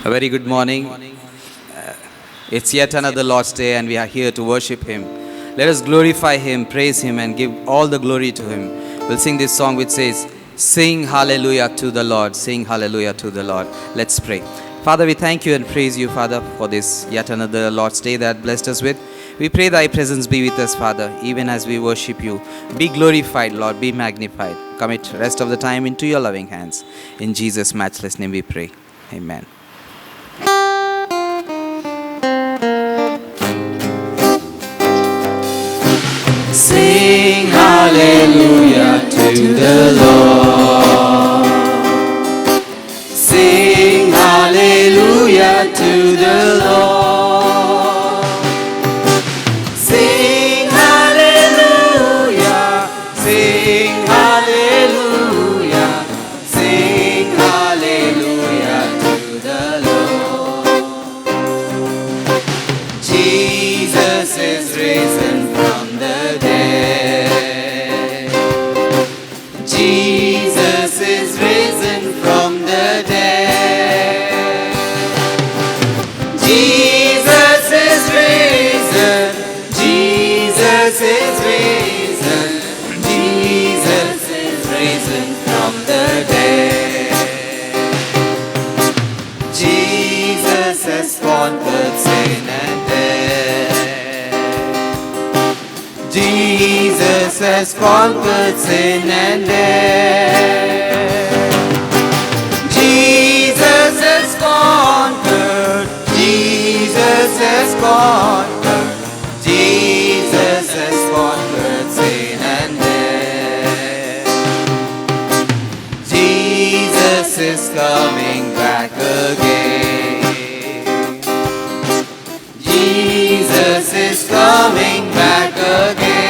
A very good morning. It's yet another Lord's Day, and we are here to worship Him. Let us glorify Him, praise Him, and give all the glory to Him. We'll sing this song which says, "Sing hallelujah to the Lord, sing hallelujah to the Lord." Let's pray. Father, we thank you and praise you, Father, for this yet another Lord's Day that blessed us with. We pray thy presence be with us, Father, even as we worship you. Be glorified, Lord, be magnified. Commit the rest of the time into your loving hands. In Jesus' matchless name we pray. Amen. Sing hallelujah to the Lord. Sing hallelujah to the Lord. Sing hallelujah, sing hallelujah, sing hallelujah to the Lord. Jesus is risen from the dead. Jesus is risen from the dead. Jesus is risen. Jesus is risen. Jesus is risen from the dead. Jesus has conquered sin and death. Jesus has conquered sin and death. Jesus has conquered. Jesus has conquered. Jesus has conquered sin and death. Jesus is coming back again. Jesus is coming back again.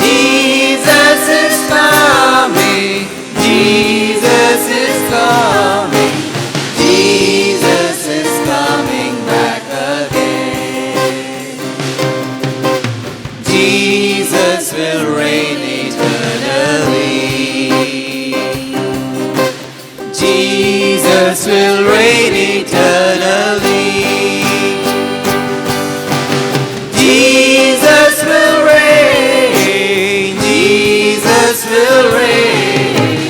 Jesus is coming. Jesus is coming. Jesus is coming back again. Jesus will reign eternally. Jesus will reign eternally. Jesus will reign. Jesus will reign.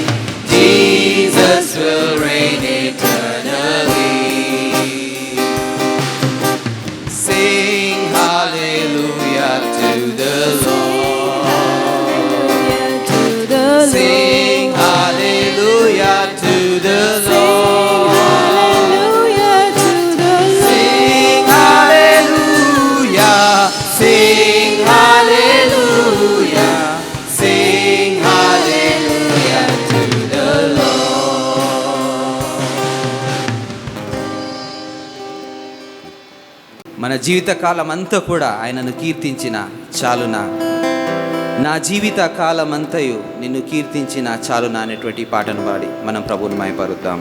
Jesus will reign eternally. Sing hallelujah to the Lord. Sing hallelujah to the Lord. Sing hallelujah. Sing hallelujah. Sing hallelujah to the Lord. మన జీవితకాలం అంతా కూడా ఆయనను కీర్తించిన చాలునా, నా జీవిత కాలమంతయు నిన్ను కీర్తించిన చాలునా అనేటువంటి పాటను పాడి మనం ప్రభువుని మహిమపరుద్దాం.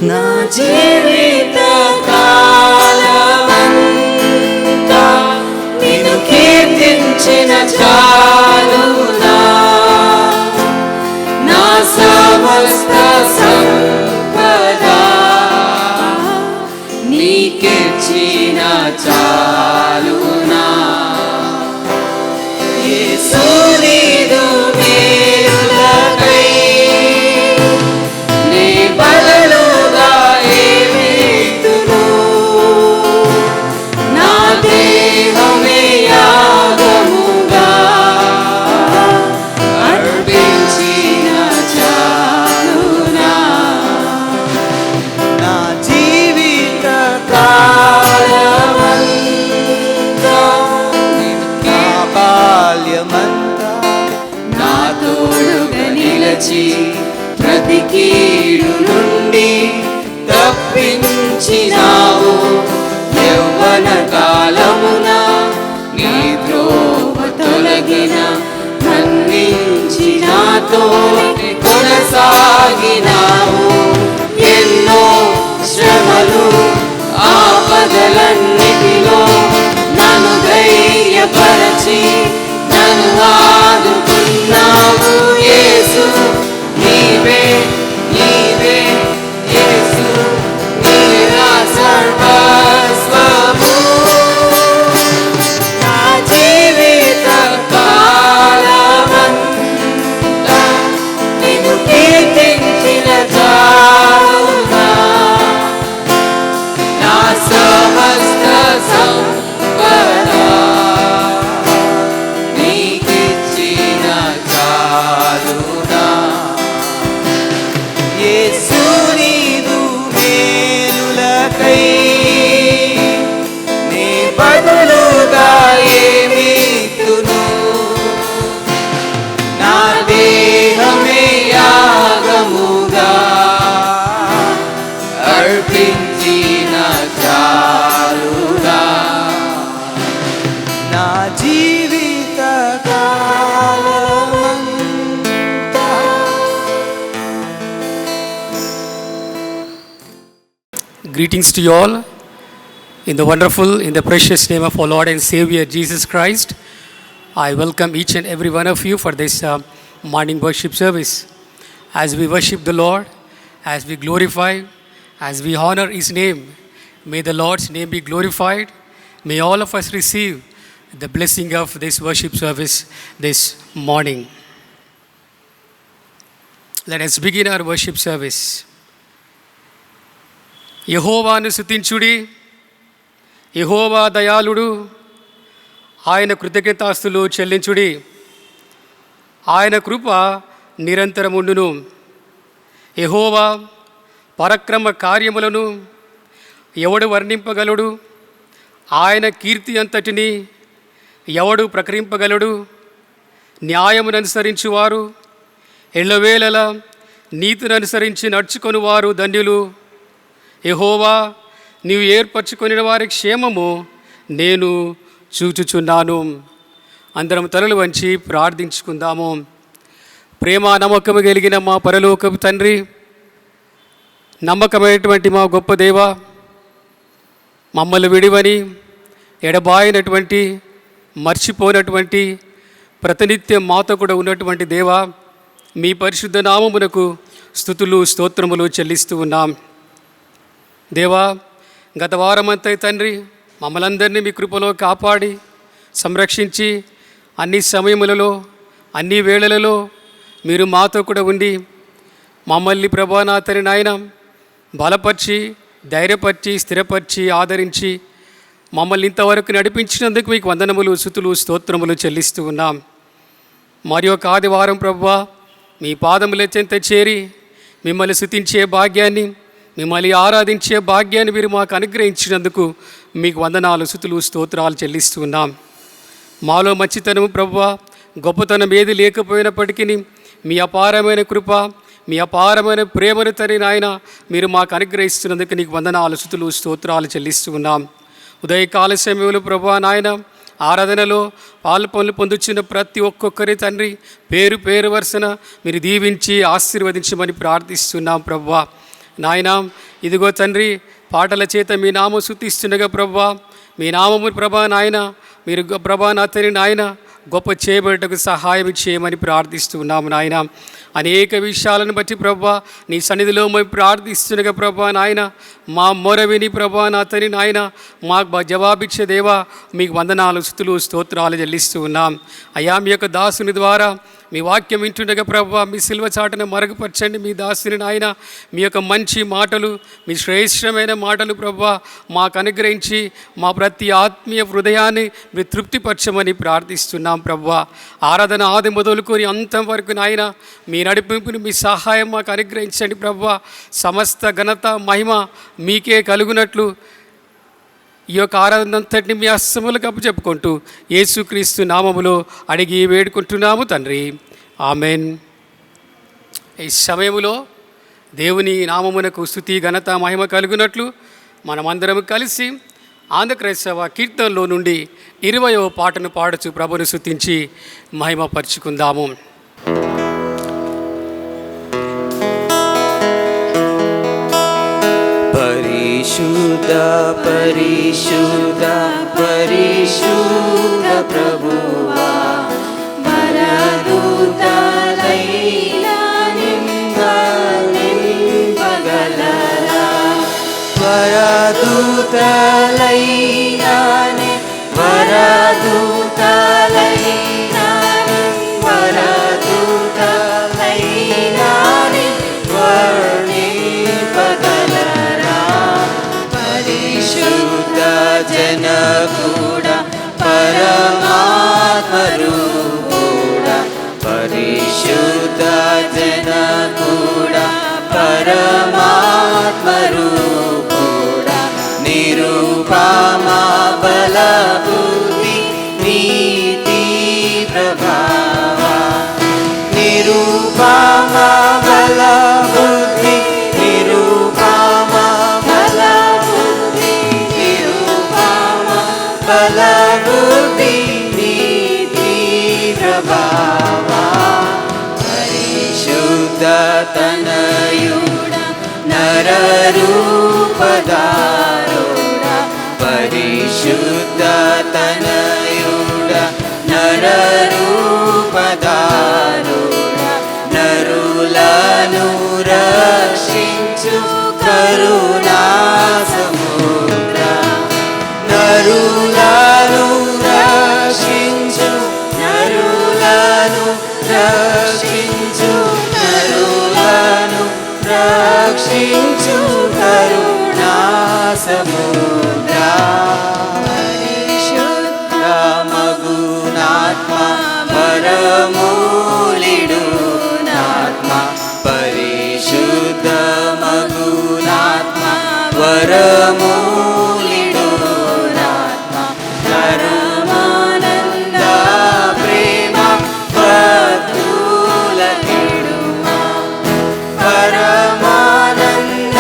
నా జీవిత కాలమంతా నిన్ను కీర్తించిన చాలునా, నా సమస్త సంపద నీకిచ్చిన చాలునా. యేసు నీదు మేలులకై నీ బలులుగా ఏమిత్తును. నా దేహమే యాగముగా అర్పించిన చాలునా. నా జీవిత కాలమంతా నా బాల్యమంతా నా తోడుగా నిలచి ప్రతి కీడు నుండి తప్పించినావు. యవ్వన కాలమున నీ ద్రోవ Greetings to you all in the precious name of our Lord and Savior Jesus Christ. I welcome each and every one of you for this morning worship service. As we worship the Lord, as we glorify, as we honor His name, may the Lord's name be glorified. May all of us receive the blessing of this worship service this morning. Let us begin our worship service. యెహోవాను స్తుతించుడి, యెహోవా దయాళుడు, ఆయన కృతజ్ఞతాస్తులు చెల్లించుడి. ఆయన కృప నిరంతరముండును. యెహోవా పరాక్రమ కార్యములను ఎవడు వర్ణింపగలడు? ఆయన కీర్తి అంతటిని ఎవడు ప్రకటింపగలడు? న్యాయమును అనుసరించువారు, ఎల్లవేళలా నీతిని అనుసరించి నడుచుకొనువారు ధన్యులు. యెహోవా, నీవు ఏర్పరచుకొనిన వారి క్షేమము నేను చూచుచున్నాను. అందరం తలలు వంచి ప్రార్థించుకుందాము. ప్రేమ నమ్మకము కలిగిన మా పరలోకపు తండ్రి, నమ్మకమైనటువంటి మా గొప్ప దేవ, మమ్మల్ని విడివని ఎడబాయినటువంటి మర్చిపోయినటువంటి ప్రతినిత్యం మాతో కూడా ఉన్నటువంటి దేవ, మీ పరిశుద్ధ నామమునకు స్తుతులు స్తోత్రములు చెల్లిస్తూ ఉన్నాం. దేవా, గత వారమంతా తండ్రి మమ్మలందరినీ మీ కృపలో కాపాడి సంరక్షించి అన్ని సమయములలో అన్ని వేళలలో మీరు మాతో కూడా ఉండి మమ్మల్ని ప్రభా నా తండ్రి నాయన బలపరిచి ధైర్యపరిచి స్థిరపరిచి ఆదరించి మమ్మల్ని ఇంతవరకు నడిపించినందుకు మీకు వందనములు స్తుతులు స్తోత్రములు చెల్లిస్తూ ఉన్నాం. మరి ఒక ఆదివారం ప్రభువా మీ పాదముల చెంత చేరి మిమ్మల్ని స్తుతించే భాగ్యాన్ని, మిమ్మల్ని ఆరాధించే భాగ్యాన్ని మీరు మాకు అనుగ్రహించినందుకు మీకు వందనాలు స్తుతులు స్తోత్రాలు చెల్లిస్తూ ఉన్నాం. మాలో మంచితనము ప్రభువా గొప్పతనం ఏది లేకపోయినప్పటికీ మీ అపారమైన కృప, మీ అపారమైన ప్రేమను తరి నాయన మీరు మాకు అనుగ్రహిస్తున్నందుకు నీకు వందనాలు స్తుతులు స్తోత్రాలు చెల్లిస్తూ ఉన్నాం. ఉదయకాల సమయంలో ప్రభువా నాయన ఆరాధనలో పనులు పొందుచున్న ప్రతి ఒక్కొక్కరి తండ్రి పేరు పేరు వరుసన మీరు దీవించి ఆశీర్వదించమని ప్రార్థిస్తున్నాం. ప్రభువా నాయన ఇదిగో తండ్రి పాటల చేత మీ నామం స్తుతిస్తుండగా ప్రభువా మీ నామము ప్రభా నాయన మీరు ప్రభా నా తండ్రి నాయన గొప్ప చేయబడటకు సహాయం చేయమని ప్రార్థిస్తున్నాము. నాయన అనేక విషయాలను బట్టి ప్రభా నీ సన్నిధిలో మేము ప్రార్థిస్తుండగా ప్రభా నాయన మా మొర విని ప్రభా నా తండ్రి నాయన మాకు జవాబిచ్చే దేవా మీకు వందనాలు స్తుతులు స్తోత్రాలు చెల్లిస్తూ ఉన్నాం. అయ్యా మీ యొక్క దాసుని ద్వారా మీ వాక్యం వింటుండగా ప్రభా మీ సిల్వ చాటును మరుగుపరచండి. మీ దాసుని నాయన మీ యొక్క మంచి మాటలు, మీ శ్రేష్టమైన మాటలు ప్రభా మాకు అనుగ్రహించి మా ప్రతి ఆత్మీయ హృదయాన్ని మీరు తృప్తిపరచమని ప్రార్థిస్తున్నాం. ప్రభా ఆరాధన ఆది మొదలుకొని అంతం వరకు నాయన మీ నడిపింపుని మీ సహాయం మాకు అనుగ్రహించండి. ప్రభా సమస్త ఘనత మహిమ మీకే కలుగునట్లు ఈ యొక్క ఆరాధన అంతటిని మీ హస్తములకు అప్పచెప్పుకుంటూ యేసుక్రీస్తు నామములో అడిగి వేడుకుంటున్నాము తండ్రి, ఆమెన్. ఈ సమయంలో దేవుని నామమునకు స్తుతి ఘనత మహిమ కలుగునట్లు మనమందరం కలిసి ఆంధ్రక్రైస్తవ కీర్తనలో నుండి 20వ పాటను పాడుచు ప్రభుని స్తుతించి మహిమపరుచుకుందాము. పరిశుద్ధ పరిశుద్ధ పరిశుద్ధ ప్రభువా, వరదూతలైనా నింపగలరా, వరదూతలైనా వరదూతలైనా వరదూతలైనా వర్ణింపగలరా, పరిశుద్ధ జనకుడా పరమాత్మరూపుడా, పరిశుద్ధ జనకుడా పరమాత్మరూపుడా, నిరూపమా బల బుద్ధి నీతి ప్రభావ, నిరూపమా బల బుద్ధి నిరూపమా బల బుద్ధి నిరూపమా బల బుద్ధి నీతి ప్రభావ, పరిశుద్ధ తనయుడ నరరూప పదారుడా పరిశుద్ధ తనయుడా నరరూపదారుడా నరులను రక్షించు కరుణా సముద్ర నరులను రక్షించు నరులను రక్షించు నరులను రక్షించు కరుణా సముద్ర పరిశుద్ధ మగునాత్మ పరమూలిడు నాత్మ పరిశుద్ధ మగునాత్మ వరమూలిడు నాత్మ పరమానంద ప్రేమ భక్తులకిడుమా పరమానంద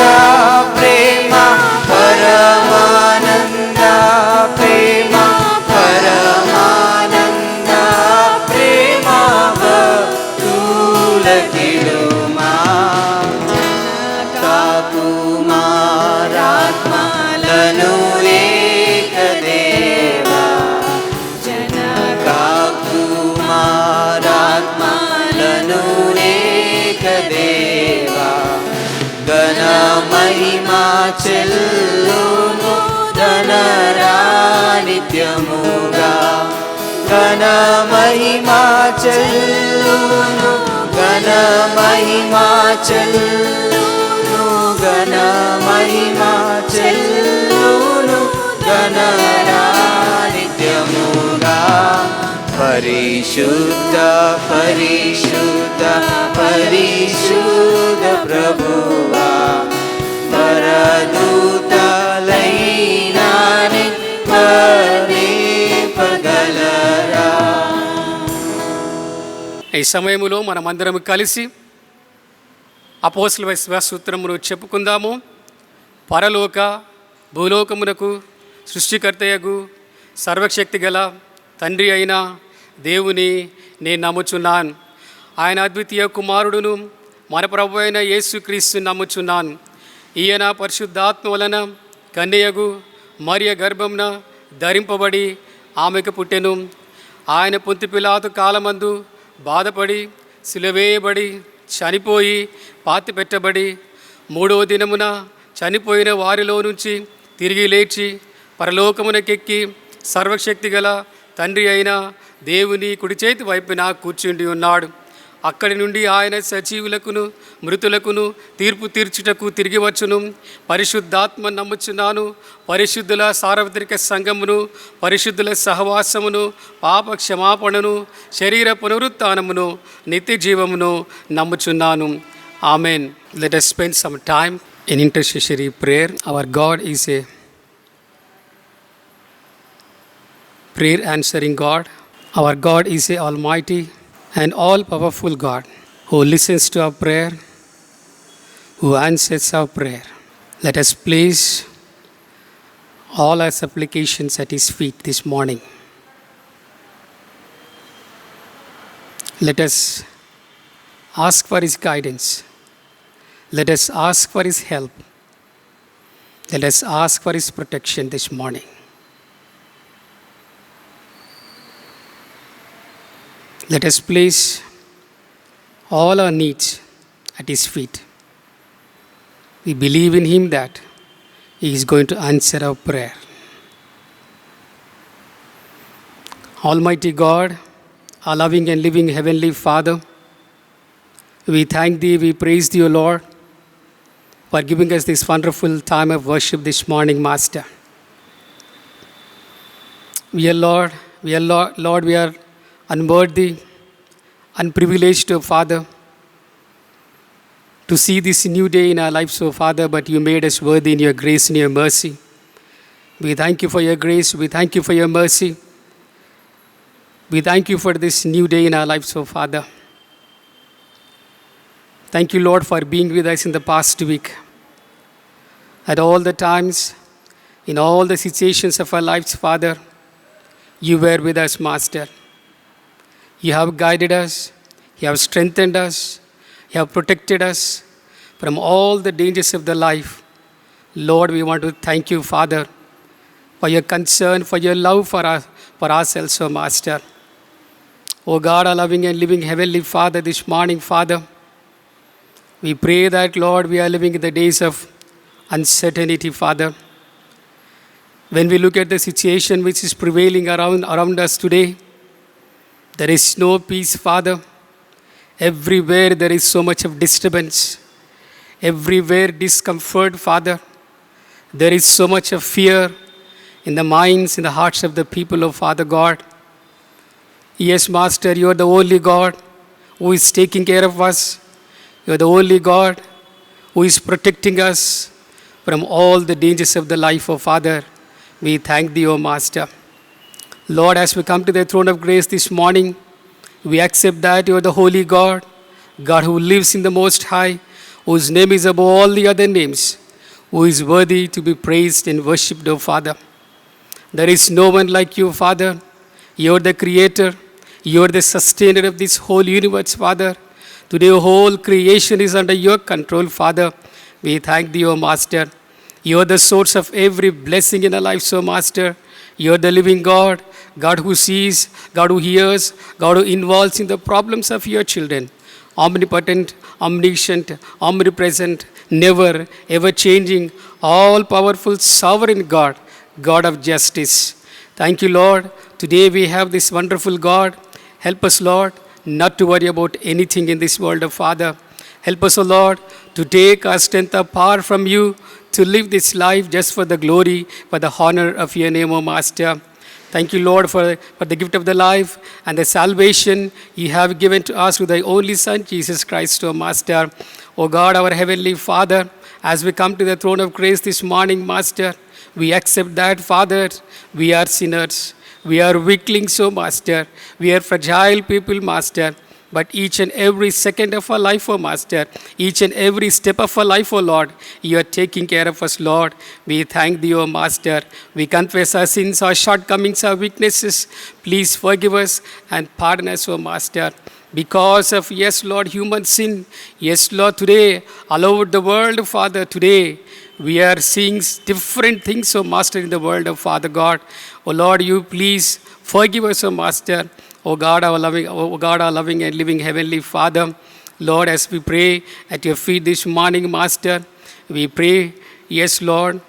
ప్రేమ పరమానంద ప్రేమ పరమానంద ప్రేమ భక్తులకిడుమా కాకుమారాత్మలను ఏకదేవా కాకుమారాత్మలను ఏకదేవా ఘన మహిమా చెల్లును ధనరానిత్యముగా ఘన మహిమా చెల్లును ఘన మహిమా చెల్లును ఘన మహిమా చెల్లును ఘనరానిత్యముగా పరిశుద్ధ పరిశుద్ధ పరిశుద్ధ ప్రభువా పరదూతలైనాని పగలరా. ఈ సమయంలో మనమందరం కలిసి అపోస్తలుల విశ్వాస సూత్రమును చెప్పుకుందాము. పరలోక భూలోకమునకు సృష్టికర్తయగు సర్వశక్తి గల తండ్రి అయిన దేవుని నేను నమ్ముచున్నాను. ఆయన అద్వితీయ కుమారుడును మన ప్రభు అయిన యేసుక్రీస్తు నమ్ముచున్నాను. ఈయన పరిశుద్ధాత్మ వలన కన్యయగు మరియ గర్భంన ధరింపబడి ఆమెకు పుట్టెను. ఆయన పొంతి పిలాతు కాలమందు బాధపడి సిలువేయబడి చనిపోయి పాతి పెట్టబడి మూడవ దినమున చనిపోయిన వారిలో నుంచి తిరిగి లేచి పరలోకమునకెక్కి సర్వశక్తి గల తండ్రి అయిన దేవుని కుడి చేతి వైపున కూర్చుండి ఉన్నాడు. అక్కడి నుండి ఆయన సజీవులకును మృతులకును తీర్పు తీర్చుటకు తిరిగి వచ్చును. పరిశుద్ధాత్మ నమ్ముచున్నాను. పరిశుద్ధుల సార్వత్రిక సంఘమును, పరిశుద్ధుల సహవాసమును, పాప క్షమాపణను, శరీర పునరుత్థానమును, నిత్య జీవమును నమ్ముచున్నాను. Amen. Let us spend some time in intercessory prayer. Our God is a prayer answering God. Our God is a almighty and all-powerful God who listens to our prayer, who answers our prayer. Let us place all our supplications at His feet this morning. Let us ask for His guidance. Let us ask for His help. Let us ask for His protection this morning. Let us place all our needs at His feet. We believe in Him that He is going to answer our prayer. Almighty God, our loving and living Heavenly Father, we thank Thee, we praise Thee, O Lord, for giving us this wonderful time of worship this morning, Master. We are Lord, we are unworthy, unprivileged, O Father, to see this new day in our lives, O Father, but you made us worthy in your grace and your mercy. We thank you for your grace. We thank you for your mercy. We thank you for this new day in our lives, O Father. Thank you, Lord, for being with us in the past week. At all the times, in all the situations of our lives, Father, you were with us, Master. You have guided us, you have strengthened us, you have protected us from all the dangers of the life. Lord, we want to thank you, Father, for your concern, for your love for ourselves, O Master. O God, our loving and living Heavenly Father, this morning, Father, we pray that, Lord, we are living in the days of uncertainty, Father. When we look at the situation which is prevailing around us today, there is no peace, Father. Everywhere there is so much of disturbance. Everywhere discomfort, Father. There is so much of fear in the minds, in the hearts of the people of Father God. Yes, Master, you are the only God who is taking care of us. You are the only God who is protecting us from all the dangers of the life, of Father. We thank thee, O Master. Lord, as we come to the throne of grace this morning, we accept that you are the holy God, God who lives in the Most High, whose name is above all the other names, who is worthy to be praised and worshipped, O Father. There is no one like you, Father. You are the Creator. You are the sustainer of this whole universe, Father. Today, whole creation is under your control, Father. We thank thee, O Master. You are the source of every blessing in our lives, O Master. You are the living God, God who sees, God who hears, God who involves in the problems of your children. Omnipotent, omniscient, omnipresent, never, ever changing, all powerful, sovereign God, God of justice. Thank you, Lord. Today we have this wonderful God. Help us, Lord, not to worry about anything in this world, of Father. Help us, O Lord, to take our strength apart from you, to live this life just for the glory, for the honor of your name, O Master. Thank you, Lord, for the gift of the life and the salvation you have given to us through thy only Son, Jesus Christ, O Master. O God, our Heavenly Father, as we come to the throne of grace this morning, Master, we accept that, Father, we are sinners. We are weaklings, O Master. We are fragile people, Master. But each and every second of our life, O Master, each and every step of our life, O Lord, you are taking care of us, Lord. We thank thee, O Master. We confess our sins, our shortcomings, our weaknesses. Please forgive us and pardon us, O Master. Because of, yes, Lord, human sin, yes, Lord, today, all over the world, Father, today, we are seeing different things, O Master, in the world of Father God. O Lord, you please forgive us, O Master. O God, our loving and living Heavenly Father. Lord, as we pray at your feet this morning, Master, we pray, yes, Lord,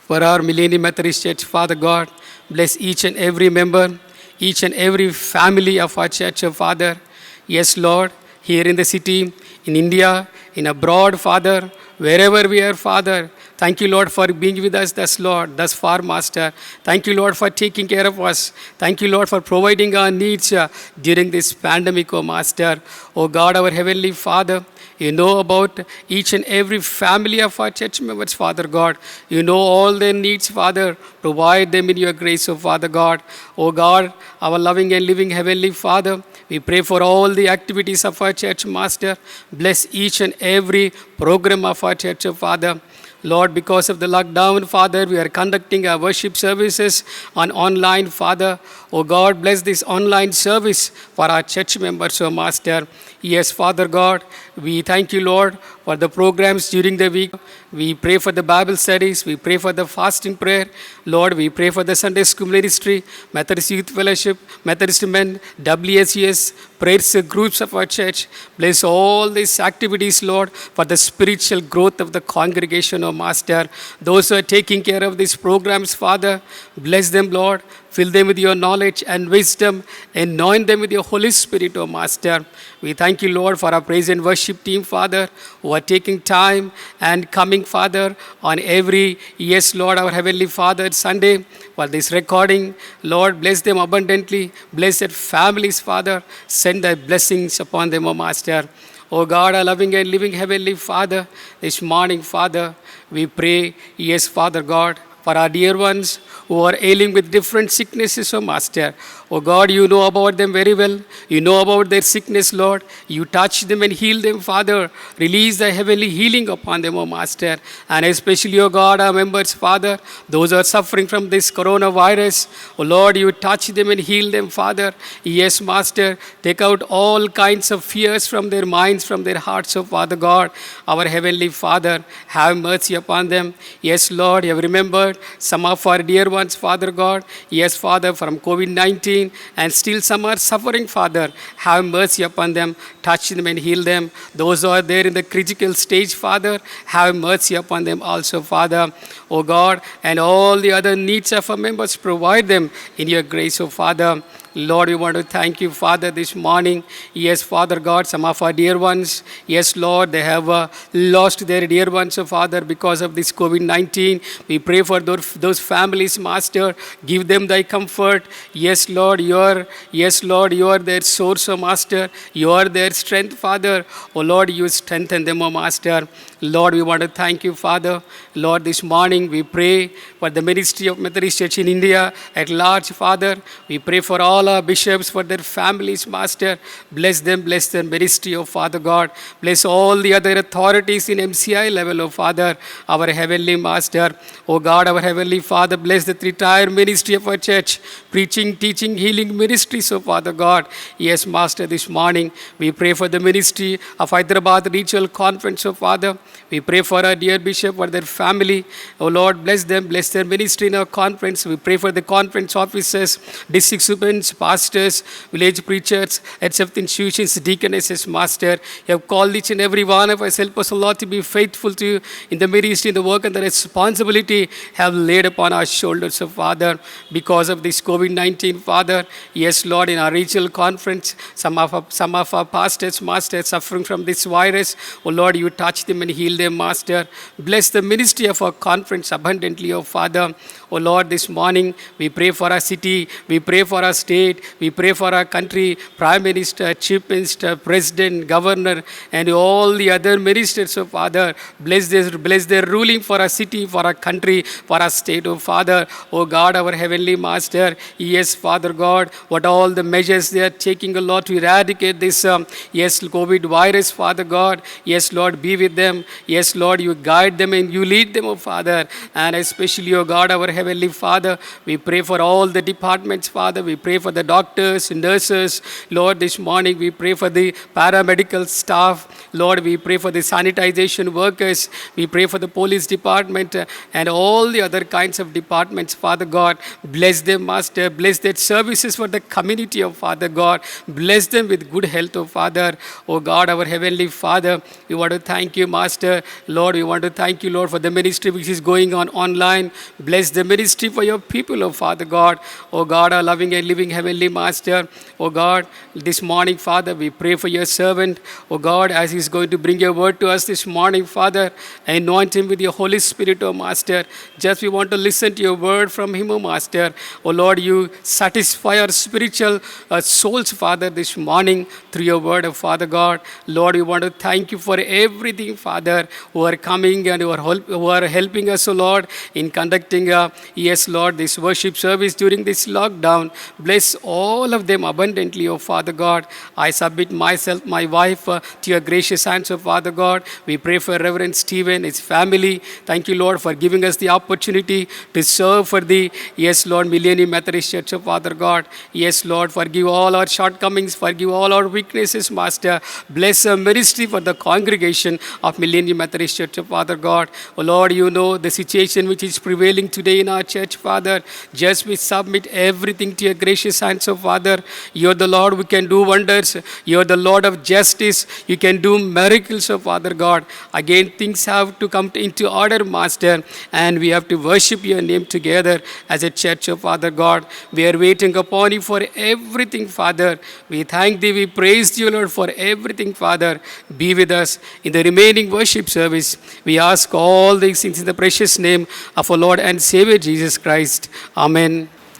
for our Millennium Methodist Church, Father God. Bless each and every member, each and every family of our church, O Father. Yes, Lord, here in the city, in India, in abroad, Father, wherever we are, Father. Thank you, Lord, for being with us thus far, Master. Thank you, Lord, for taking care of us. Thank you, Lord, for providing our needs during this pandemic, O Master. O God, our Heavenly Father, you know about each and every family of our church members, Father God. You know all their needs, Father. Provide them in your grace, O Father God. O God, our loving and living Heavenly Father, we pray for all the activities of our church, Master. Bless each and every program of our church, O Father. Lord, because of the lockdown, Father, we are conducting our worship services on online, Father. Oh God, bless this online service for our church members, oh Master. Yes, Father God, we thank you, Lord, for the programs during the week. We pray for the Bible studies. We pray for the fasting prayer. Lord, we pray for the Sunday School Ministry, Methodist Youth Fellowship, Methodist Men, WSES, prayers groups of our church. Bless all these activities, Lord, for the spiritual growth of the congregation, oh Master. Those who are taking care of these programs, Father, bless them, Lord. Fill them with your knowledge and wisdom. Anoint them with your Holy Spirit, O Master. We thank you, Lord, for our praise and worship team, Father, who are taking time and coming, Father, on every, yes, Lord, our Heavenly Father, Sunday, for this recording. Lord, bless them abundantly. Bless their families, Father. Send thy blessings upon them, O Master. O God, our loving and living Heavenly Father, this morning, Father, we pray, yes, Father God, for our dear ones who are ailing with different sicknesses, oh Master. Oh God, you know about them very well. You know about their sickness, Lord. You touch them and heal them, Father. Release the heavenly healing upon them, oh Master. And especially, oh God, our members, Father, those who are suffering from this coronavirus, oh Lord, you touch them and heal them, Father. Yes, Master, take out all kinds of fears from their minds, from their hearts, oh Father God. Our Heavenly Father, have mercy upon them. Yes, Lord, you have remembered some of our dear ones, Father God. Yes, Father, from COVID-19, and still some are suffering, Father. Have mercy upon them, touch them and heal them. Those who are there in the critical stage, Father, have mercy upon them also, Father. Oh God, and all the other needs of our members, provide them in your grace, oh Father. Lord, we want to thank you, Father, this morning. Yes, Father God, some of our dear ones, yes, Lord, they have lost their dear ones, oh Father, because of this COVID-19. We pray for those families, Master. Give them thy comfort. Yes, Lord, you are their source, oh Master. You are their strength, Father. Oh Lord, you strengthen them, oh Master. Lord, we want to thank you, Father. Lord, this morning we pray for the ministry of Methodist Church in India at large, Father. We pray for all our bishops, for their families, Master. Bless them, bless their ministry, oh Father God. Bless all the other authorities in MCI level, oh Father, our Heavenly Master. Oh God, our Heavenly Father, bless the entire ministry of our church, preaching, teaching, healing ministries, oh Father God. Yes, Master, this morning we pray for the ministry of Hyderabad Regional Conference, oh Father. We pray for our dear bishop, for their family. Oh Lord, bless them, bless their ministry in our conference. We pray for the conference officers, district superintendents, pastors, village preachers, heads of the institutions, deaconesses, Master. You have called each and every one of us. Help us, O Lord, to be faithful to you in the ministry, in the work and the responsibility have laid upon our shoulders, oh Father, because of this COVID-19, Father. Yes, Lord, in our regional conference, some of our pastors, Master, suffering from this virus. Oh Lord, you touch them and heal them, Master. Bless the ministry of our conference abundantly, oh Father. Oh Lord, this morning we pray for our city, we pray for our state, we pray for our country, Prime Minister, Chief Minister, President, Governor, and all the other ministers, oh Father. Bless their ruling for our city, for our country, for our state, oh Father. Oh God, our Heavenly Master. Yes, Father God, what all the measures they are taking, oh Lord, to eradicate this, yes, COVID virus, Father God. Yes, Lord, be with them. Yes, Lord, you guide them and you lead them, oh Father. And especially, oh God, our Heavenly Father, we pray for all the departments, Father. We pray for the doctors, nurses. Lord, this morning we pray for the paramedical staff. Lord, we pray for the sanitization workers. We pray for the police department and all the other kinds of departments, Father God. Bless them, Master. Bless their services for the community, oh Father God. Bless them with good health, oh Father. Oh God, our Heavenly Father, we want to thank you, Master. Lord, we want to thank you, Lord, for the ministry which is going on online. Bless the ministry for your people, oh Father God. Oh God, our loving and living Heavenly Master. Oh God, this morning, Father, we pray for your servant. Oh God, as he's going to bring your word to us this morning, Father, anoint him with your Holy Spirit, oh Master. Just we want to listen to your word from him, oh Master. Oh Lord, you satisfy our spiritual souls, Father, this morning through your word, oh Father God. Lord, we want to thank you for everything, Father, who are coming and who are helping us, oh Lord, in conducting, yes, Lord, this worship service during this lockdown. Bless all of them abundantly, oh Father God. I submit myself, my wife, to your gracious hands, oh Father God. We pray for Reverend Stephen, his family. Thank you, Lord, for giving us the opportunity to serve for the, yes, Lord, Millennium Methodist Church, oh Father God. Yes, Lord, forgive all our shortcomings, forgive all our weaknesses, Master. Bless our ministry for the congregation of Millennium Methodist Church, oh Father God. Oh Lord, you know the situation which is prevailing today in our church, Father. Just we submit everything to your gracious hands, oh Father. You're the Lord who can do wonders. You're the Lord of justice. You can do miracles, oh Father God. Again, things have to come into order, Master, and we have to worship your name together as a church, oh Father God. We are waiting upon you for everything, Father. We thank thee, we praise you, Lord, for everything, Father. Be with us in the remaining worship service. We ask all these things in the precious name of our Lord and Savior Jesus Christ. Amen.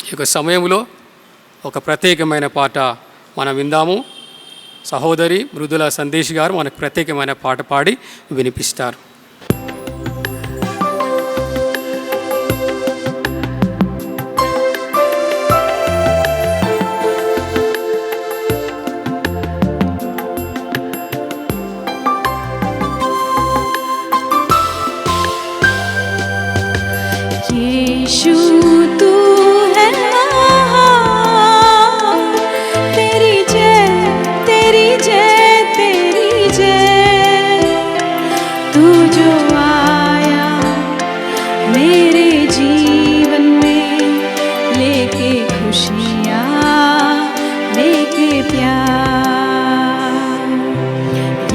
ఈ యొక్క సమయంలో ఒక ప్రత్యేకమైన పాట మనం విందాము. సహోదరి మృదుల సందేశ్ గారు మనకు ప్రత్యేకమైన పాట పాడి వినిపిస్తారు. यीशु तू है महान, तेरी जय तेरी जय तेरी जय। तू जो आया मेरे जीवन में लेके खुशियाँ लेके प्यार।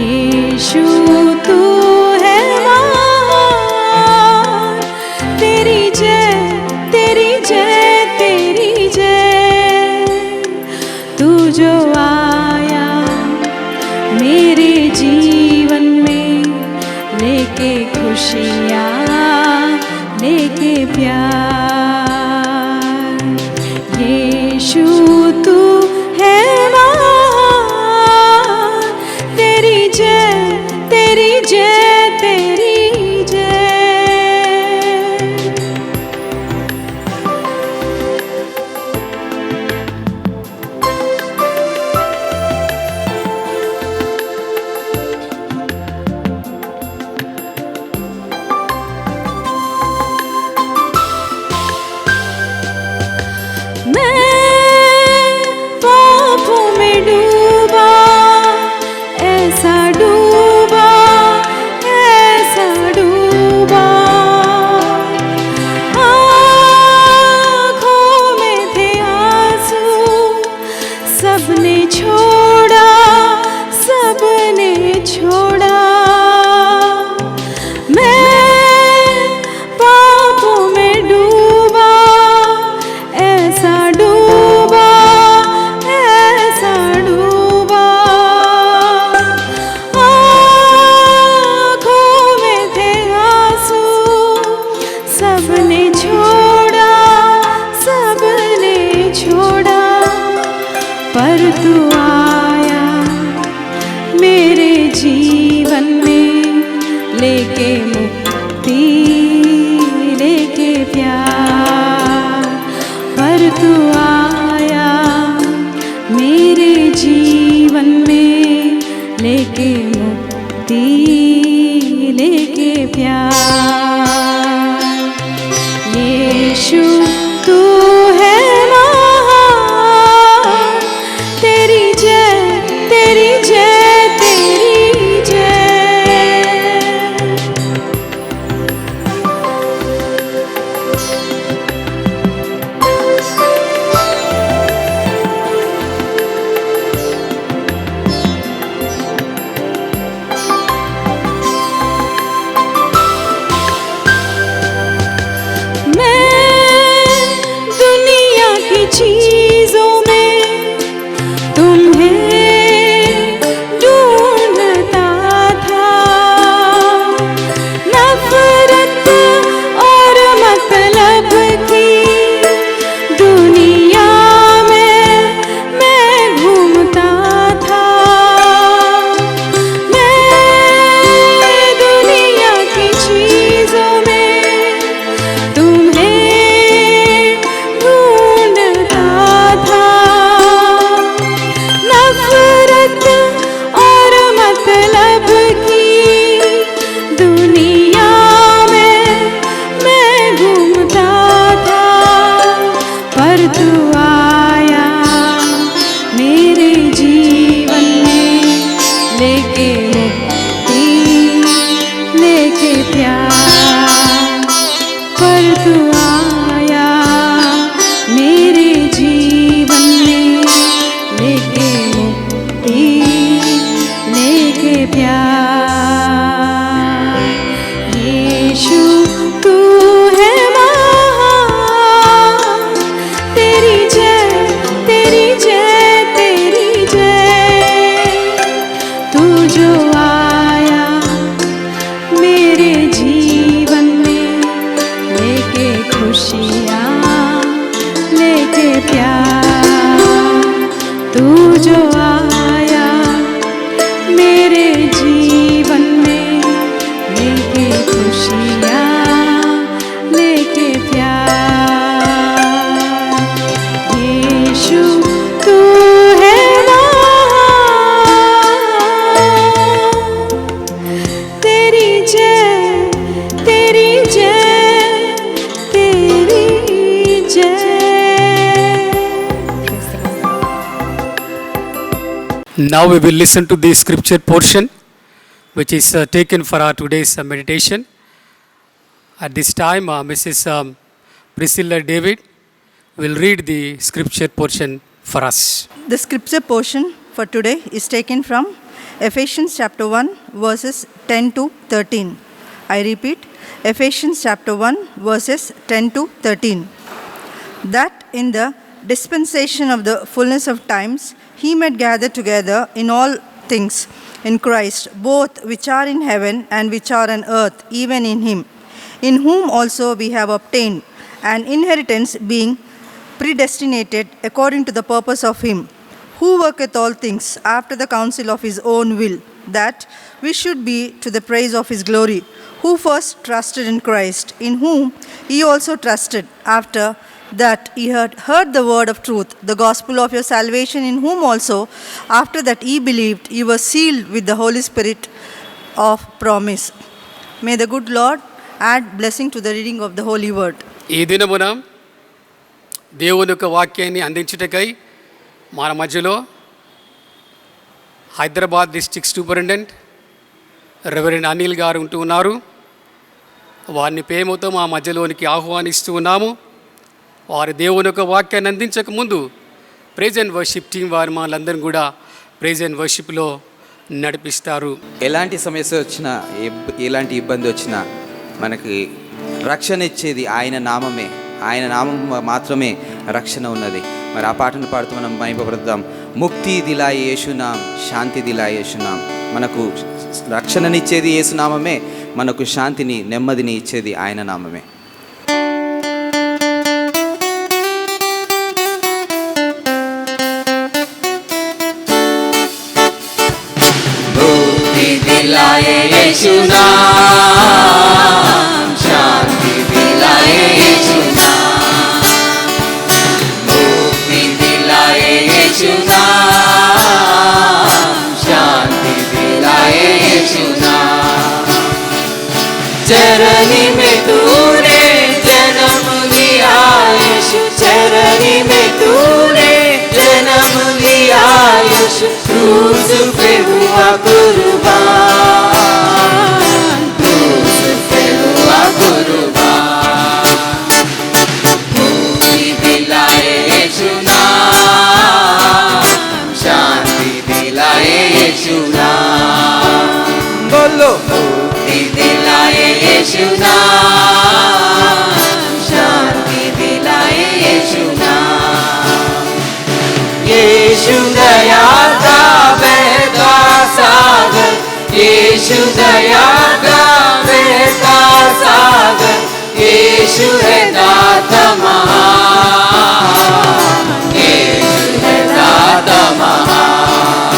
यीशु तू है महान, तेरी जय तेरी जय तेरी जय। तू जो आया मेरे जीवन में लेके खुशियाँ लेके प्यार। यीशु तू है महान, तेरी जय तेरी जय तेरी जय। Now we will listen to the scripture portion which is taken for our today's meditation. At this time, Mrs. Priscilla David will read the scripture portion for us. The scripture portion for today is taken from Ephesians chapter 1 verses 10 to 13. I repeat, Ephesians chapter 1 verses 10 to 13. That in the dispensation of the fullness of times he might gather together in all things in Christ, both which are in heaven and which are on earth, even in him, in whom also we have obtained an inheritance, being predestinated according to the purpose of him, who worketh all things after the counsel of his own will, that we should be to the praise of his glory, who first trusted in Christ, in whom ye also trusted, after that ye had heard the word of truth, the gospel of your salvation, in whom also, after that ye believed, ye were sealed with the Holy Spirit of promise. May the good Lord add blessing to the reading of the holy word. ఈ దినమున దేవుని యొక్క వాక్యాన్ని అందించుటకై మన మధ్యలో Hyderabad district superintendent reverend Anil గారు ఉంటూ ఉన్నారు. వారిని ప్రేమతో మా మధ్యలోనికి ఆహ్వానిస్తూ ఉన్నాము. వారు దేవుని యొక్క వాక్యాన్ని అందించక ముందు ప్రైజ్ అండ్ వర్షిప్ టీం వారు వాళ్ళందరినీ కూడా ప్రైజ్ అండ్ వర్షిప్లో నడిపిస్తారు. ఎలాంటి సమస్య వచ్చినా, ఎలాంటి ఇబ్బంది వచ్చినా మనకి రక్షణ ఇచ్చేది ఆయన నామమే. ఆయన నామం మాత్రమే రక్షణ ఉన్నది. మరి ఆ పాటను పాడుతూ మనం మహిమపడదాం. ముక్తి దిలాయే యేసునాం, శాంతి దిలాయే యేసునాం. మనకు రక్షణనిచ్చేది యేసునామమే, మనకు శాంతిని నెమ్మదిని ఇచ్చేది ఆయన నామమే. मुक्ति दिलाए यीशु नाम, शांति दिलाए यीशु नाम, मुक्ति दिलाए यीशु नाम, शांति दिलाए यीशु नाम। चरनी में तूने जन्म लिया यीशु, चरनी में तूने जन्म लिया यीशु, क्रूस पे हुआ कुर्बान, क्रूस पे हुआ कुर्बान। मुक्ति दिलाए यीशु नाम, शांति दिलाए यीशु नाम, बोलो मुक्ति दिलाए यीशु नाम, शांति दिलाए यीशु नाम। यीशु दया का बहता सागर, यीशु दया का बहता सागर, यीशु है दाता महान, यीशु है दाता महान।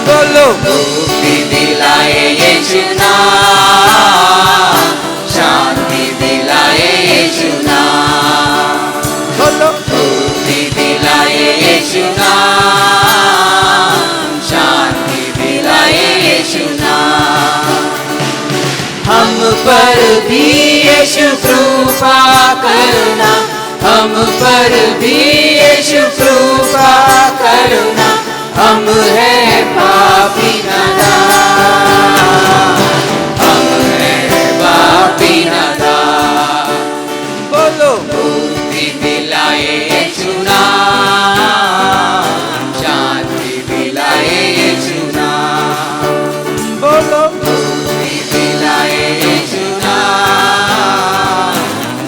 बोलो मुक्ति दिलाए यीशु नाम, शांति दिलाए यीशु नाम, बोलो मुक्ति दिलाए यीशु नाम, शांति दिलाए यीशु नाम। हम पर भी यीशु कृपा करना, हम पर भी यीशु कृपा करना, हम है पापी नादान, हम है पापी नादान। बोलो मुक्ति दिलाए यीशु नाम, शांति दिलाए यीशु नाम, बोलो मुक्ति दिलाए यीशु नाम,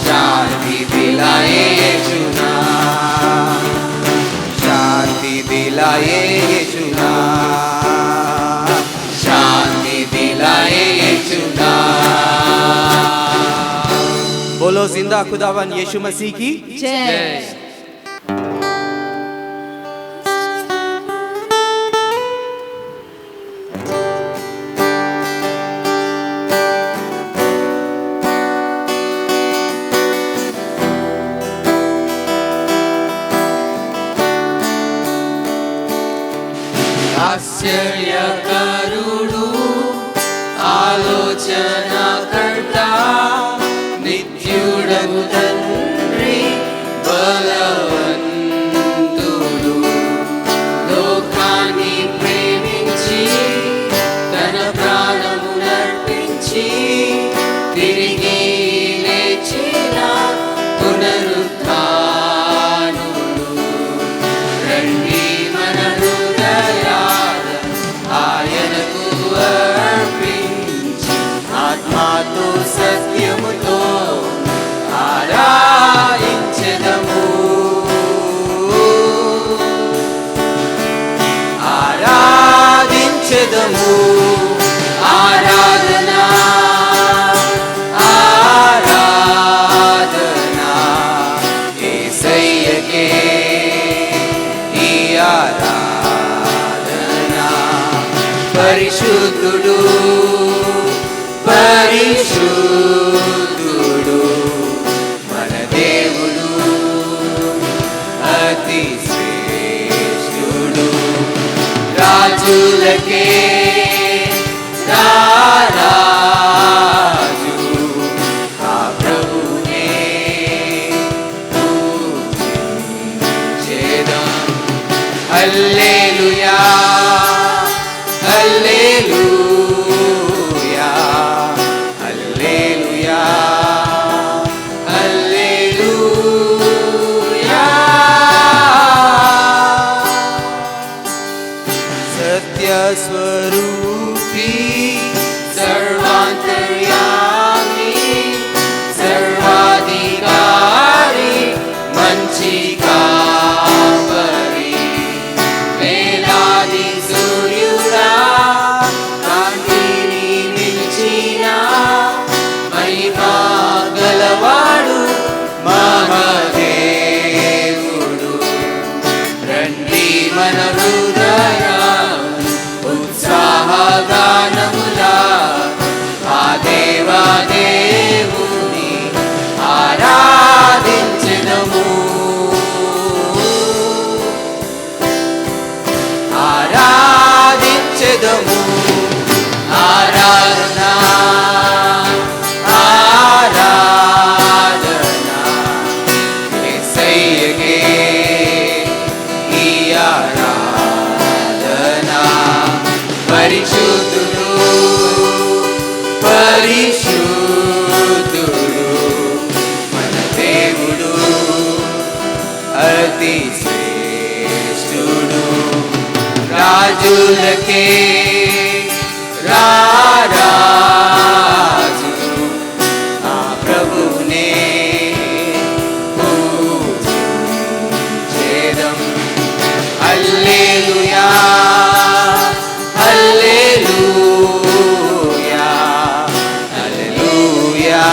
शांति दिलाए यीशु नाम, शांति दिलाए यीशु नाम, शांति दिलाए यीशु नाम। बोलो जिंदा खुदावन यीशु मसीह की जय। ఆశ్చర్యకరుడు, ఆలోచన కర్త, నిత్యుడగు తండ్రి, బలవంతుడు, లోకాన్ని పరిశుద్ధుడు పరిశుద్ధుడు మన దేవుడు అతి శ్రేష్ఠుడు రాజులకే రారాజు ఆ ప్రభునే పూజించెదం. హల్లెలూయా హల్లెలూయా హల్లెలూయా హల్లెలూయా. సత్య స్వరూపి సర్వాంతర్యామి సర్వాధికారి మంచి కాపరి వేలాది సూర్యుడా కాంతిని మించిన మహిమా గలవాడు మహాదేవుడు. రండి మన హృదయ ఉత్సాహగానములా ఆ దేవాదేవుని ఆరాధించెదము ఆరాధించెదము. ఆరాధన ఆరాధన యేసయ్యకే ఈ ఆరాధన. పరిశుద్ధుడు పరిశుద్ధుడు మన దేవుడు అతి శ్రేష్ఠుడు రాజులకే రారాజు ఆ ప్రభునే పూజించెదం. హల్లెలూయా హల్లెలూయా హల్లెలూయా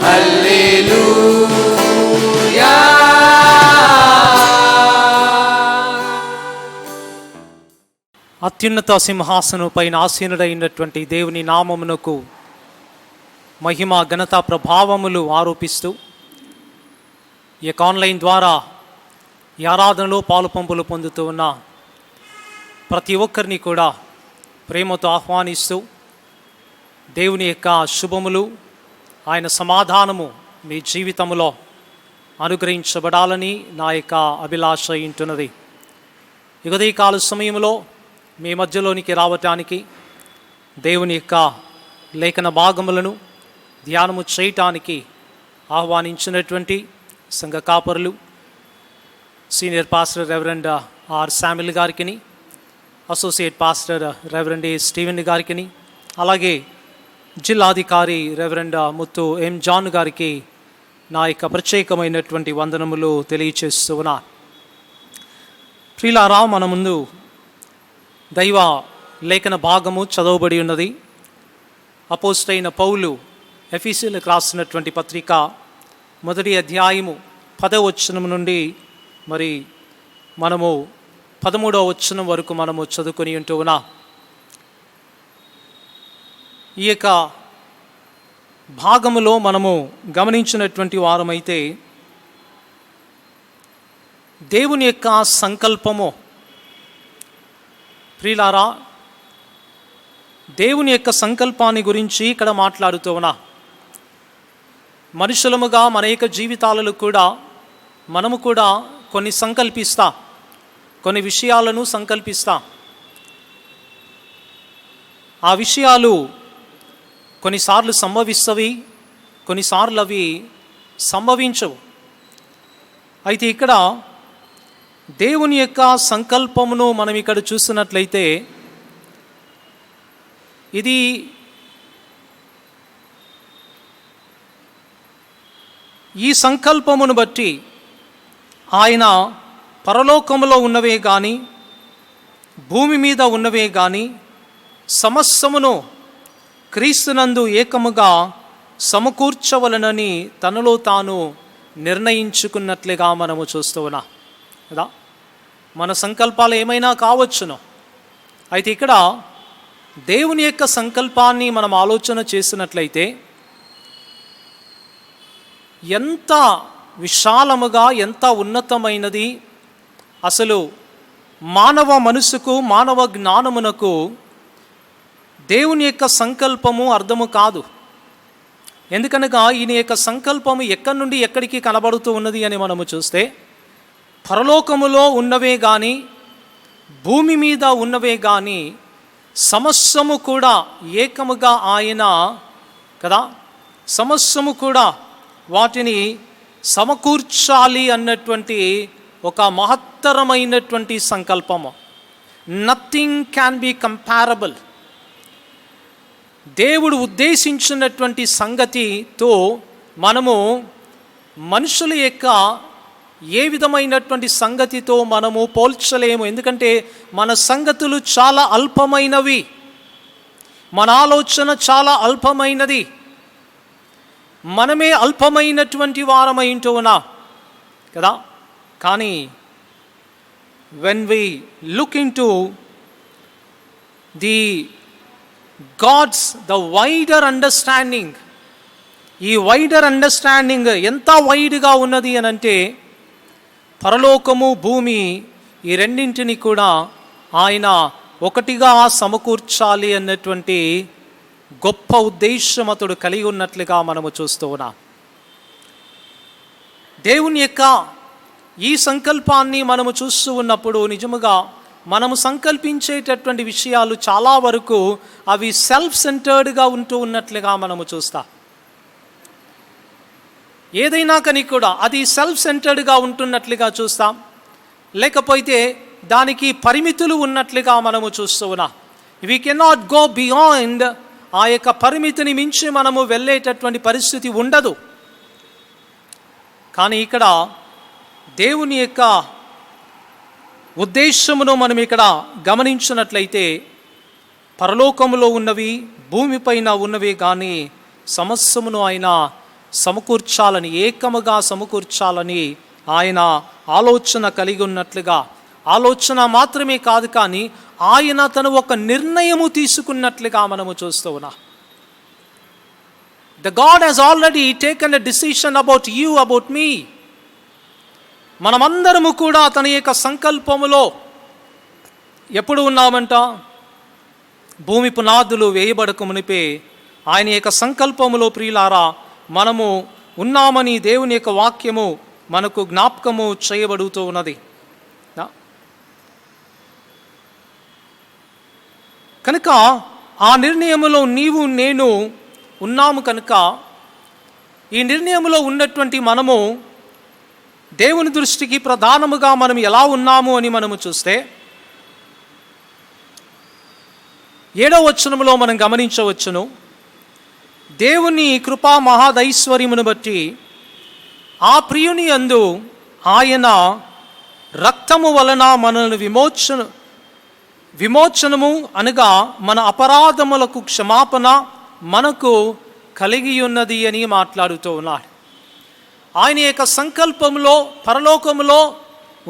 హల్లెలూయా. అత్యున్నత సింహాసనం పైన ఆసీనుడైనటువంటి దేవుని నామమునకు మహిమ ఘనత ప్రభావములు ఆరోపిస్తూ ఈ యొక్క ఆన్లైన్ ద్వారా ఈ ఆరాధనలో పాలు పంపులు పొందుతూ ఉన్న ప్రతి ఒక్కరిని కూడా ప్రేమతో ఆహ్వానిస్తూ దేవుని యొక్క శుభములు ఆయన సమాధానము మీ జీవితంలో అనుగ్రహించబడాలని నా యొక్క అభిలాష ఉంటున్నది. ఈ కాల సమయంలో మీ మధ్యలోనికి రావటానికి దేవుని యొక్క లేఖన భాగములను ధ్యానము చేయటానికి ఆహ్వానించినటువంటి సంఘ కాపరులు senior pastor reverend R Samuel గారికి, associate pastor reverend A Steven గారికి, అలాగే జిల్లాధికారి రెవరెండ్ ముత్తు ఎం జాన్ గారికి నా యొక్క ప్రత్యేకమైనటువంటి వందనములు తెలియచేస్తూ ఉన్నా. ప్రియులారా, మన ముందు దైవ లేఖన భాగము చదవబడి ఉన్నది. అపోస్తలుడైన పౌలు ఎఫెసీయులకు రాసినటువంటి పత్రిక 1వ అధ్యాయము 10వ వచనం నుండి మరి మనము 13వ వచనం వరకు మనము చదువుకొని ఉంటూ ఉన్నాం. ఈ యొక్క భాగములో మనము గమనించినటువంటి వారమైతే దేవుని యొక్క సంకల్పము, ప్రియులారా, దేవుని యొక్క సంకల్పాన్ని గురించి ఇక్కడ మాట్లాడుతూ ఉన్నా. మనుషులముగా మన యొక్క జీవితాలలో కూడా మనము కూడా కొన్ని సంకల్పిస్తాం, కొన్ని విషయాలను సంకల్పిస్తాం. ఆ విషయాలు కొన్నిసార్లు సంభవిస్తవి, కొన్నిసార్లు అవి సంభవించవు. అయితే ఇక్కడ దేవుని యొక్క సంకల్పమును మనం ఇక్కడ చూసినట్లయితే ఇది ఈ సంకల్పమును బట్టి ఆయన పరలోకములో ఉన్నవే కానీ భూమి మీద ఉన్నవే కానీ సమస్తమును క్రీస్తునందు ఏకముగా సమకూర్చవలనని తనలో తాను నిర్ణయించుకున్నట్లుగా మనము చూస్తూ ఉన్నాం కదా. మన సంకల్పాలు ఏమైనా కావచ్చును, అయితే ఇక్కడ దేవుని యొక్క సంకల్పాన్ని మనం ఆలోచన చేసినట్లయితే ఎంత విశాలముగా, ఎంత ఉన్నతమైనది, అసలు మానవ మనసుకు, మానవ జ్ఞానమునకు దేవుని యొక్క సంకల్పము అర్థము కాదు. ఎందుకనగా ఈయన యొక్క సంకల్పము ఎక్కడి నుండి ఎక్కడికి కనబడుతూ ఉన్నది అని మనము చూస్తే, పరలోకములో ఉన్నవే కానీ, భూమి మీద ఉన్నవే కానీ సమస్తము కూడా ఏకముగా ఆయన కదా, సమస్తము కూడా వాటిని సమకూర్చాలి అన్నటువంటి ఒక మహత్తరమైనటువంటి సంకల్పము. Nothing can be comparable. దేవుడు ఉద్దేశించినటువంటి సంగతితో మనము మనుషుల యొక్క ఏ విధమైనటువంటి సంగతితో మనము పోల్చలేము. ఎందుకంటే మన సంగతులు చాలా అల్పమైనవి, మన ఆలోచన చాలా అల్పమైనది, మనమే అల్పమైనటువంటి వారమై ఉంటూ ఉన్నాం కదా. కానీ when we look into the the wider understanding, ఈ వైడర్ అండర్స్టాండింగ్ ఎంత వైడ్గా ఉన్నది అని అంటే, పరలోకము, భూమి ఈ రెండింటిని కూడా ఆయన ఒకటిగా సమకూర్చాలి అన్నటువంటి గొప్ప ఉద్దేశం అతడు కలిగి ఉన్నట్లుగా మనము చూస్తూ ఉన్నాం. దేవుని యొక్క ఈ సంకల్పాన్ని మనము చూస్తూ ఉన్నప్పుడు నిజముగా మనము సంకల్పించేటటువంటి విషయాలు చాలా వరకు అవి సెల్ఫ్ సెంటర్డ్గా ఉంటూ ఉన్నట్లుగా మనము చూస్తాం. ఏదైనా కానీ కూడా అది సెల్ఫ్ సెంటర్డ్గా ఉంటున్నట్లుగా చూస్తాం, లేకపోతే దానికి పరిమితులు ఉన్నట్లుగా మనము చూస్తూ ఉన్నాం. వీ కెనాట్ గో బియాండ్, ఆ యొక్క పరిమితిని మించి మనము వెళ్ళేటటువంటి పరిస్థితి ఉండదు. కానీ ఇక్కడ దేవుని యొక్క ఉద్దేశమును మనం ఇక్కడ గమనించినట్లయితే, పరలోకములో ఉన్నవి, భూమిపైన ఉన్నవి కానీ సమస్తమును ఆయన సమకూర్చాలని, ఏకముగా సమకూర్చాలని ఆయన ఆలోచన కలిగి ఉన్నట్లుగా, ఆలోచన మాత్రమే కాదు కానీ ఆయన తను ఒక నిర్ణయము తీసుకున్నట్లుగా మనము చూస్తూ ఉన్నాం. The God has already taken a decision about you, about me. మనమందరము కూడా తన యొక్క సంకల్పములో ఎప్పుడు ఉన్నామంట? భూమి పునాదులు వేయబడక మునిపే ఆయన యొక్క సంకల్పములో ప్రియులారా మనము ఉన్నామని దేవుని యొక్క వాక్యము మనకు జ్ఞాపకము చేయబడుతూ ఉన్నది. కనుక ఆ నిర్ణయములో నీవు నేను ఉన్నాము. కనుక ఈ నిర్ణయములో ఉన్నటువంటి మనము దేవుని దృష్టికి ప్రధానముగా మనం ఎలా ఉన్నాము అని మనము చూస్తే, 7వ వచనములో మనం గమనించవచ్చును, దేవుని కృపా మహాదైశ్వర్యమును బట్టి ఆ ప్రియుని యందు ఆయన రక్తము వలన మనల్ని విమోచనము అనగా మన అపరాధములకు క్షమాపణ మనకు కలిగి ఉన్నది అని మాట్లాడుతూ ఉన్నాడు. ఆయన యొక్క సంకల్పంలో పరలోకములో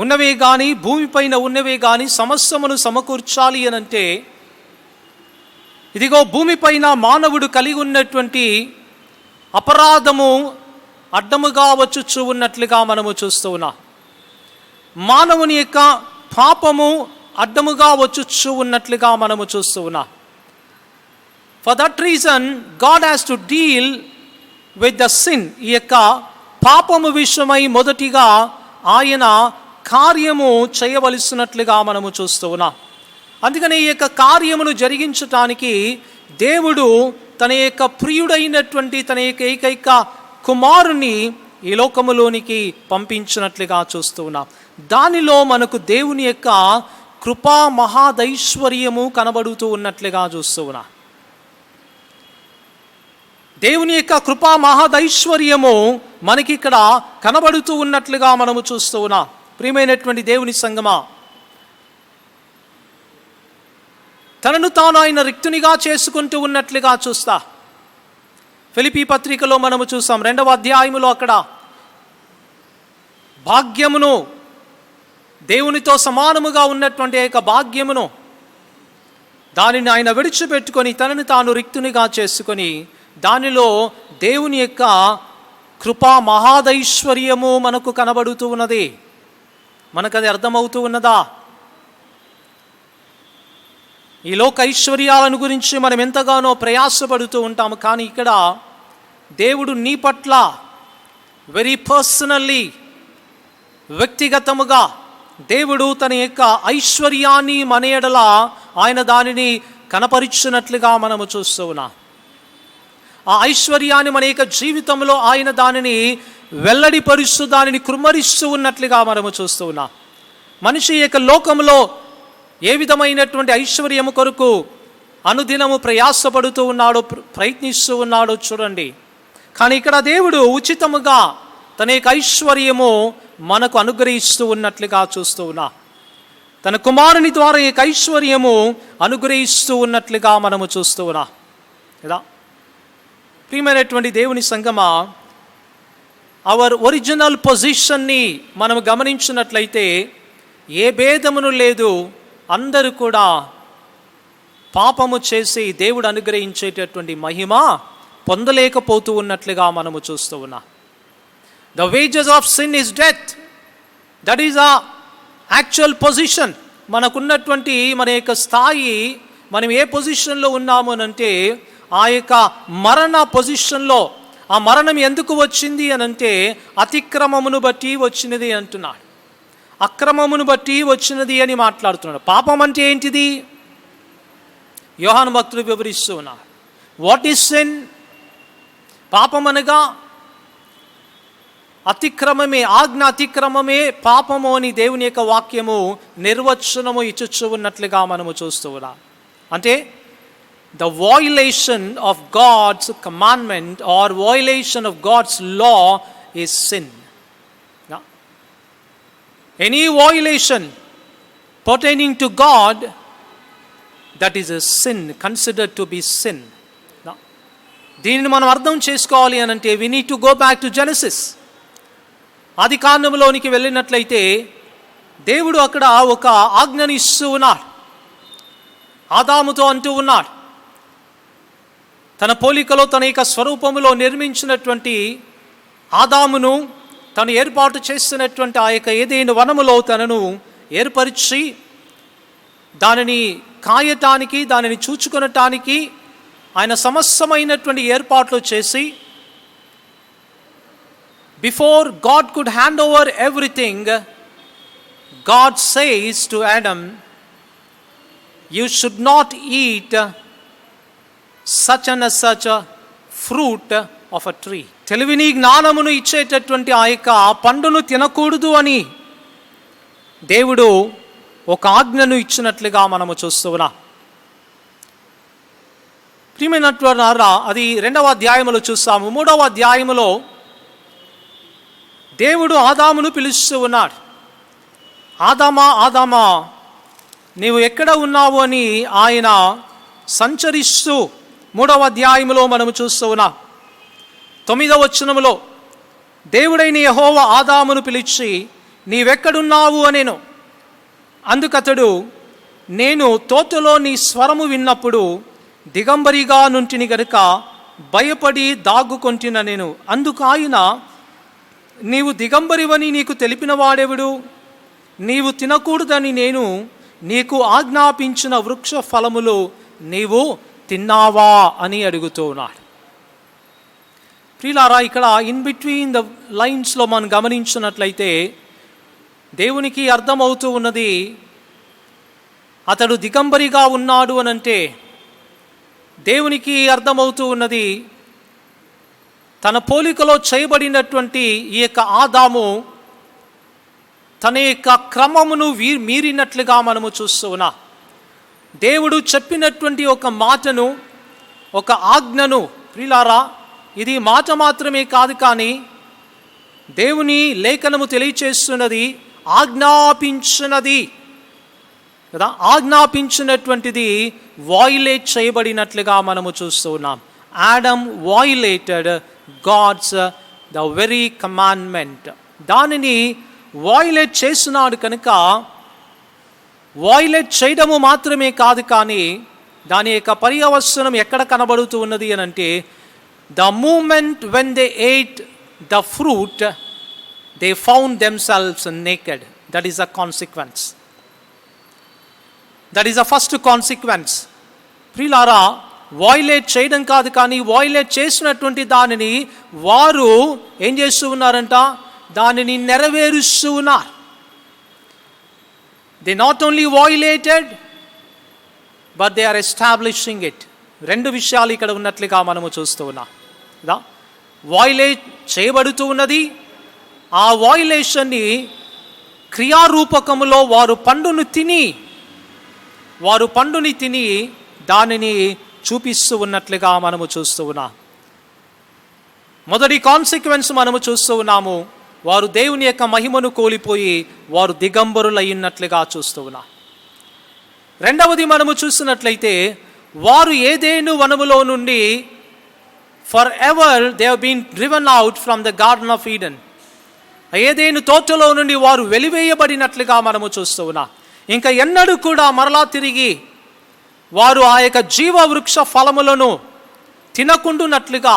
ఉన్నవే కానీ, భూమిపైన ఉన్నవే కానీ సమస్తమును సమకూర్చాలి అని అంటే, ఇదిగో భూమిపైన మానవుడు కలిగి ఉన్నటువంటి అపరాధము అడ్డముగా వచ్చుచూ ఉన్నట్లుగా మనము చూస్తూ ఉన్నాం. మానవుని యొక్క పాపము అడ్డముగా వచ్చుచూ ఉన్నట్లుగా మనము చూస్తూ ఉన్నాం. For that reason God has to deal with the sin. ఈ యొక్క పాపము విషయమై మొదటిగా ఆయన కార్యము చేయవలసినట్లుగా మనము చూస్తూ ఉన్నాం. అందుకని ఈ యొక్క కార్యమును జరిగించటానికి దేవుడు తన యొక్క ప్రియుడైనటువంటి తన యొక్క ఏకైక కుమారుని ఈ లోకములోనికి పంపించినట్లుగా చూస్తూ ఉన్నాం. దానిలో మనకు దేవుని యొక్క కృపా మహాదైశ్వర్యము కనబడుతూ ఉన్నట్లుగా చూస్తూ ఉన్నాం. దేవుని యొక్క కృపా మహాదైశ్వర్యము మనకి ఇక్కడ కనబడుతూ ఉన్నట్లుగా మనము చూస్తూ ఉన్నాం. ప్రియమైనటువంటి దేవుని సంగమా, తనను తాను ఆయన రిక్తునిగా చేసుకుంటూ ఉన్నట్లుగా చూస్తా. ఫిలిప్పీ పత్రికలో మనము చూసాం 2వ అధ్యాయములో అక్కడ భాగ్యమును, దేవునితో సమానముగా ఉన్నటువంటి యొక్క భాగ్యమును దానిని ఆయన విడిచిపెట్టుకొని తనని తాను రిక్తునిగా చేసుకొని దానిలో దేవుని యొక్క కృపా మహాదైశ్వర్యము మనకు కనబడుతూ ఉన్నది. మనకు అది అర్థమవుతూ ఉన్నదా? ఈ లోక ఐశ్వర్యాలను గురించి మనం ఎంతగానో ప్రయాసపడుతూ ఉంటాము, కానీ ఇక్కడ దేవుడు నీ పట్ల వెరీ పర్సనల్లీ, వ్యక్తిగతముగా దేవుడు తన యొక్క ఐశ్వర్యాన్ని మన ఎడల ఆయన దానిని కనపరిచినట్లుగా మనము చూస్తూ ఉన్నాం. ఆ ఐశ్వర్యాన్ని మన యొక్క జీవితంలో ఆయన దానిని వెల్లడిపరుస్తూ దానిని కృమ్మరిస్తూ ఉన్నట్లుగా మనము చూస్తూ ఉన్నాం. మనిషి యొక్క లోకంలో ఏ విధమైనటువంటి ఐశ్వర్యము కొరకు అనుదినము ప్రయాసపడుతూ ఉన్నాడో, ప్రయత్నిస్తూ ఉన్నాడో చూడండి. కానీ ఇక్కడ దేవుడు ఉచితముగా తన యొక్క ఐశ్వర్యము మనకు అనుగ్రహిస్తూ ఉన్నట్లుగా చూస్తూ ఉన్నా. తన కుమారుని ద్వారా ఈ ఐశ్వర్యము అనుగ్రహిస్తూ ఉన్నట్లుగా మనము చూస్తూ ఉన్నా కదా. ప్రియమైనటువంటి దేవుని సంగమా, అవర్ ఒరిజినల్ పొజిషన్ని మనం గమనించినట్లయితే ఏ భేదమును లేదు, అందరూ కూడా పాపము చేసి దేవుడు అనుగ్రహించేటటువంటి మహిమ పొందలేకపోతూ ఉన్నట్లుగా మనము చూస్తూ ఉన్నా. The wages of sin is death. That is ఆ యాక్చువల్ పొజిషన్. మనకున్నటువంటి మన యొక్క స్థాయి, మనం ఏ పొజిషన్లో ఉన్నాము అనంటే ఆ యొక్క మరణ పొజిషన్లో. ఆ మరణం ఎందుకు వచ్చింది అనంటే అతిక్రమమును బట్టి వచ్చినది అంటున్నాడు. అక్రమమును బట్టి వచ్చినది అని మాట్లాడుతున్నాడు. పాపం అంటే ఏంటిది? యోహాను భక్తుడు వివరిస్తూ ఉన్నారు. What is sin? పాపం అనగా అతిక్రమమే, ఆజ్ఞ అతిక్రమమే పాపము అని దేవుని యొక్క వాక్యము నిర్వచనము ఇచ్చుచు ఉన్నట్లుగా మనము చూస్తూ ఉన్నాం. అంటే the violation of God's commandment or violation of God's law is sin. Now, any violation pertaining to God, that is a sin, considered to be sin. Now, దీనిని మనం అర్థం చేసుకోవాలి అని అంటే we need to go back to Genesis. ఆది కాండములోనికి వెళ్ళినట్లయితే దేవుడు అక్కడ ఒక ఆజ్ఞని ఇస్తూ ఉన్నాడు. ఆదాముతో అంటూ ఉన్నాడు, తన పోలికలో తన యొక్క స్వరూపములో నిర్మించినటువంటి ఆదామును తను ఏర్పాటు చేస్తున్నటువంటి ఆ యొక్క ఏదైనా వనములో తనను ఏర్పరిచి దానిని కాయటానికి, దానిని చూచుకొనటానికి ఆయన సమస్తమైనటువంటి ఏర్పాట్లు చేసి, before God could hand over everything, God says to Adam, you should not eat such and such a fruit of a tree. తెలివిని జ్ఞానమును ఇచ్చేటటువంటి ఆ యొక్క పండును తినకూడదు అని దేవుడు ఒక ఆజ్ఞను ఇచ్చినట్లుగా మనము చూస్తూ ఉన్నాం. ప్రియమైనటువంటి అది 2వ అధ్యాయములో చూస్తాము. 3వ అధ్యాయములో దేవుడు ఆదామును పిలుస్తూ ఉన్నాడు. ఆదామా, ఆదామా, నీవు ఎక్కడ ఉన్నావు అని ఆయన సంచరిస్తూ 3వ అధ్యాయములో మనము చూస్తూ ఉన్నాం. 9వ వచనములో దేవుడైన యెహోవా ఆదామును పిలిచి నీవెక్కడున్నావు అనేను. అందుకతడు నేను తోటలో నీ స్వరము విన్నప్పుడు దిగంబరిగా నుంటిని గనుక భయపడి దాగుకొంటిన నేను. అందుకు ఆయన, నీవు దిగంబరివని నీకు తెలిపిన వాడెవడు? నీవు తినకూడదని నేను నీకు ఆజ్ఞాపించిన వృక్ష ఫలములు నీవు తిన్నావా అని అడుగుతూ ఉన్నాడు. ప్రియులారా, ఇక్కడ ఇన్ బిట్వీన్ ద లైన్స్లో మనం గమనించినట్లయితే దేవునికి అర్థమవుతూ ఉన్నది, అతడు దిగంబరిగా ఉన్నాడు అనంటే దేవునికి అర్థమవుతూ ఉన్నది తన పోలికలో చేయబడినటువంటి ఈ యొక్క ఆదాము తన యొక్క క్రమమును మీరినట్లుగా మనము చూస్తూ ఉన్నాం. దేవుడు చెప్పినటువంటి ఒక మాటను, ఒక ఆజ్ఞను, ప్రియులారా, ఇది మాట మాత్రమే కాదు, కానీ దేవుని లేఖనము తెలియచేస్తున్నది ఆజ్ఞాపించినది కదా. ఆజ్ఞాపించినటువంటిది వాయిలేట్ చేయబడినట్లుగా మనము చూస్తూ ఉన్నాం. Adam violated God's the very commandment. దానిని వాయిలేట్ చేస్తున్నాడు కనుక వాయిలేట్ చేయడము మాత్రమే కాదు, కానీ దాని యొక్క పర్యవసనం ఎక్కడ కనబడుతూ ఉన్నది అని అంటే, the moment when they ate the fruit they found themselves naked. That is a consequence. That is the first consequence. ప్రియులారా, వాయిలేట్ చేయడం కాదు, కానీ వాయిలేట్ చేసినటువంటి దానిని వారు ఏం చేస్తూ ఉన్నారంట, దానిని నెరవేరుస్తూ ఉన్నారు. They not only violated but they are establishing it. రెండు విషయాలు ఇక్కడ ఉన్నట్లుగా మనము చూస్తూ ఉన్నాం. వాయిలేట్ చేయబడుతూ ఉన్నది. ఆ వాయిలేషన్ని క్రియారూపకములో వారు పండుని తిని దానిని చూపిస్తూ ఉన్నట్లుగా మనము చూస్తూ ఉన్నాం. మొదటి కాన్సిక్వెన్స్ మనము చూస్తూ ఉన్నాము, వారు దేవుని యొక్క మహిమను కోల్పోయి వారు దిగంబరులయ్యున్నట్లుగా చూస్తూ ఉన్నాం. రెండవది మనము చూసినట్లయితే, వారు ఏదేను వనములో నుండి for ever they have been driven out from the garden of Eden. ఏదేను తోటలో నుండి వారు వెలివేయబడినట్లుగా మనము చూస్తూ ఉన్నాం. ఇంకా ఎన్నడూ కూడా మరలా తిరిగి వారు ఆ యొక్క జీవ వృక్ష ఫలములను తినకుండునట్లుగా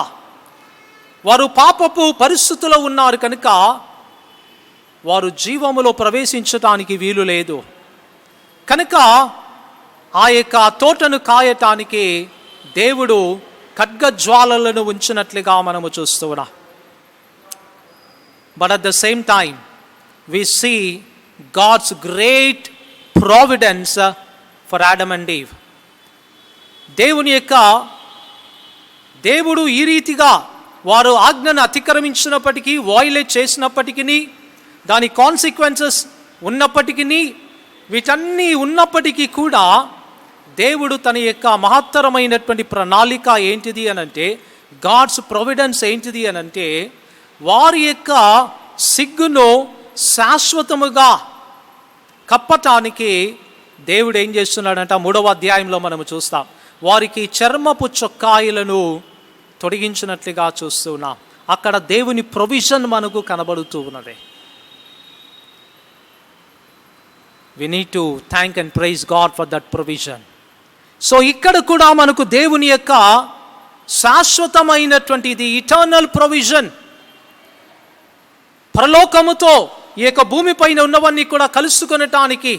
వారు పాపపు పరిస్థితుల్లో ఉన్నారు కనుక వారు జీవములో ప్రవేశించటానికి వీలు లేదు. కనుక ఆ యొక్క తోటను కాయటానికి దేవుడు ఖడ్గజ్వాలలను ఉంచినట్లుగా మనము చూస్తూ ఉన్నాం. But at the same time we see God's great providence for Adam and Eve. దేవుడు ఈ రీతిగా వారు ఆజ్ఞను అతిక్రమించినప్పటికీ, వాయిలేట్ చేసినప్పటికీ, దాని కాన్సిక్వెన్సెస్ ఉన్నప్పటికీ, వీటన్నీ ఉన్నప్పటికీ కూడా దేవుడు తన యొక్క మహత్తరమైనటువంటి ప్రణాళిక ఏంటిది అనంటే, గాడ్స్ ప్రొవిడెన్స్ ఏంటిది అనంటే, వారి యొక్క సిగ్గును శాశ్వతముగా కప్పటానికి దేవుడు ఏం చేస్తున్నాడంట, 3వ అధ్యాయంలో మనము చూస్తాం. వారికి చర్మపు చొక్కాయిలను తొడిగించినట్లుగా చూస్తూ ఉన్నాం. అక్కడ దేవుని ప్రొవిజన్ మనకు కనబడుతూ ఉన్నది. We need to thank and praise God for that provision. So ఇక్కడ కూడా మనకు దేవుని యొక్క శాశ్వతమైనటువంటి ఇది ఇటర్నల్ ప్రొవిజన్, పరలోకముతో ఈ యొక్క భూమిపైన ఉన్నవన్నీ కూడా కలుసుకొనటానికి,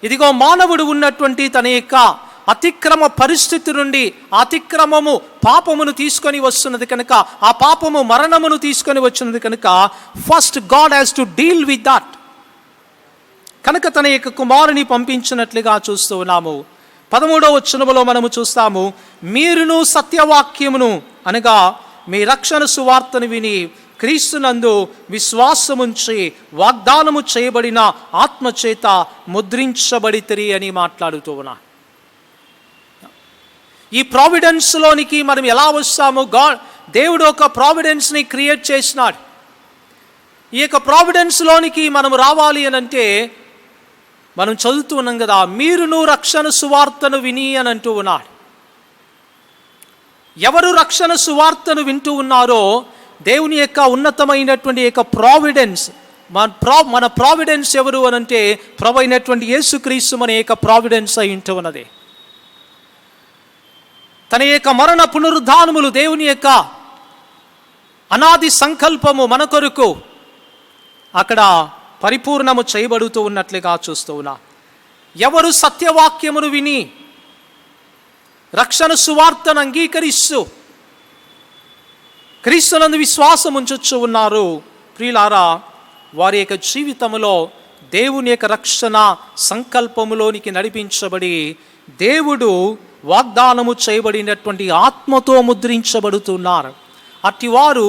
ఇదిగో మానవుడు ఉన్నటువంటి తన యొక్క అతిక్రమ పరిస్థితి నుండి, అతిక్రమము పాపమును తీసుకొని వస్తున్నది కనుక, ఆ పాపము మరణమును తీసుకొని వచ్చినది కనుక, first God has to deal with that. కనుక తన యొక్క కుమారుని పంపించినట్లుగా చూస్తూ ఉన్నాము. 13వ వచనములో మనము చూస్తాము, మీరును సత్యవాక్యమును అనగా మీ రక్షణ సువార్తను విని క్రీస్తునందు విశ్వాసముంచి వాగ్దానము చేయబడిన ఆత్మచేత ముద్రించబడితిరి అని మాట్లాడుతూ ఉన్నా. ఈ ప్రావిడెన్స్లోనికి మనం ఎలా వస్తాము? దేవుడు ఒక ప్రావిడెన్స్ని క్రియేట్ చేసినాడు. ఈ యొక్క ప్రావిడెన్స్లోనికి మనం రావాలి అని అంటే, మనం చదువుతూ ఉన్నాం కదా, మీరును రక్షణ సువార్తను విని అని అంటూ ఉన్నాడు. ఎవరు రక్షణ సువార్తను వింటూ ఉన్నారో దేవుని యొక్క ఉన్నతమైనటువంటి యొక్క ప్రావిడెన్స్, మన ప్రావిడెన్స్ ఎవరు అనంటే ప్రభు అయినటువంటి యేసుక్రీస్తు మన యొక్క ప్రావిడెన్స్ అయి ఉంటూ ఉన్నది. తన యొక్క మరణ పునరుద్ధానములు దేవుని యొక్క అనాది సంకల్పము మన కొరకు అక్కడ పరిపూర్ణము చేయబడుతూ ఉన్నట్లుగా చూస్తూ ఉన్నా. ఎవరు సత్యవాక్యమును విని రక్షణ సువార్తను అంగీకరిస్తూ క్రీస్తునందు విశ్వాసం ఉంచొచ్చు ఉన్నారు, ప్రియులారా, వారి యొక్క జీవితంలో దేవుని యొక్క రక్షణ సంకల్పములోనికి నడిపించబడి దేవుడు వాగ్దానము చేయబడినటువంటి ఆత్మతో ముద్రించబడుతున్నారు. అట్టివారు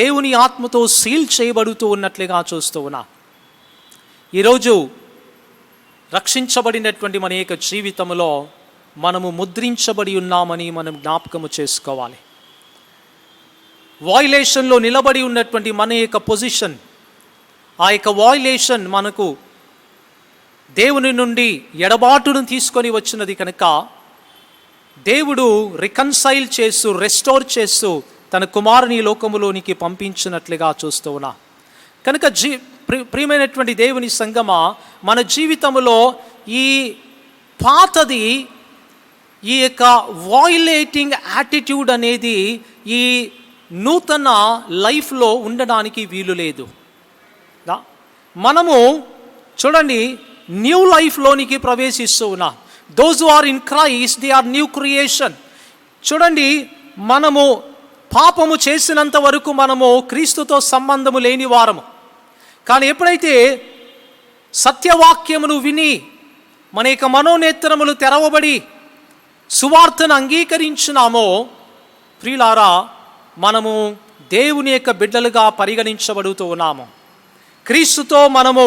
దేవుని ఆత్మతో సీల్ చేయబడుతూ ఉన్నట్లుగా చూస్తూ ఉన్నా. ఈరోజు రక్షించబడినటువంటి మన యొక్క జీవితంలో మనము ముద్రించబడి ఉన్నామని మనం జ్ఞాపకము చేసుకోవాలి. వాయిలేషన్లో నిలబడి ఉన్నటువంటి మన యొక్క పొజిషన్, ఆ యొక్క వాయిలేషన్ మనకు దేవుని నుండి ఎడబాటును తీసుకొని వచ్చినది కనుక దేవుడు రికన్సైల్ చేస్తూ, రెస్టోర్ చేస్తూ తన కుమారుని లోకములోనికి పంపించినట్లుగా చూస్తూ ఉన్నా. కనుక ప్రియమైనటువంటి దేవుని సంగమా, మన జీవితంలో ఈ పాతది ఈ యొక్క వాయిలేటింగ్ యాటిట్యూడ్ అనేది ఈ నూతన లైఫ్లో ఉండడానికి వీలు లేదు. మనము చూడండి న్యూ లైఫ్లోనికి ప్రవేశిస్తూ ఉన్నాం. Those who are in Christ they are new creation. చూడండి, మనము పాపము చేసినంత వరకు మనము క్రీస్తుతో సంబంధము లేని వారము. కానీ ఎప్పుడైతే సత్యవాక్యమును విని మన యొక్క మనోనేత్రములు తెరవబడి సువార్తను అంగీకరించినామో ప్రియులారా, మనము దేవుని యొక్క బిడ్డలుగా పరిగణించబడుతూ ఉన్నాము. క్రీస్తుతో మనము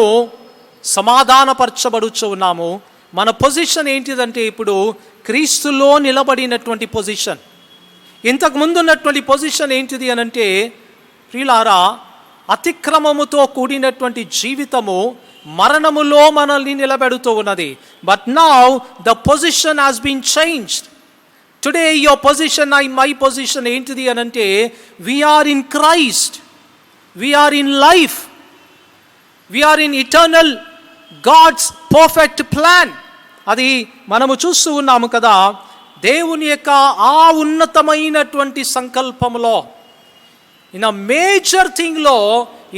సమాధానపరచబడుతూ ఉన్నాము. మన పొజిషన్ ఏంటిదంటే ఇప్పుడు క్రీస్తులో నిలబడినటువంటి పొజిషన్. ఇంతకు ముందు ఉన్నటువంటి పొజిషన్ ఏంటిది అనంటే ప్రియులారా, అతిక్రమముతో కూడినటువంటి జీవితము మరణములో మనల్ని నిలబెడుతూ ఉన్నది. But now the position has been changed. Today your position, my position ఏంటిది అనంటే we are in Christ, we are in life, we are in eternal God's perfect plan. అది మనము చూస్తూ ఉన్నాము కదా. దేవుని యొక్క ఆ ఉన్నతమైనటువంటి సంకల్పంలో, ఇన్ అ మేజర్ థింగ్లో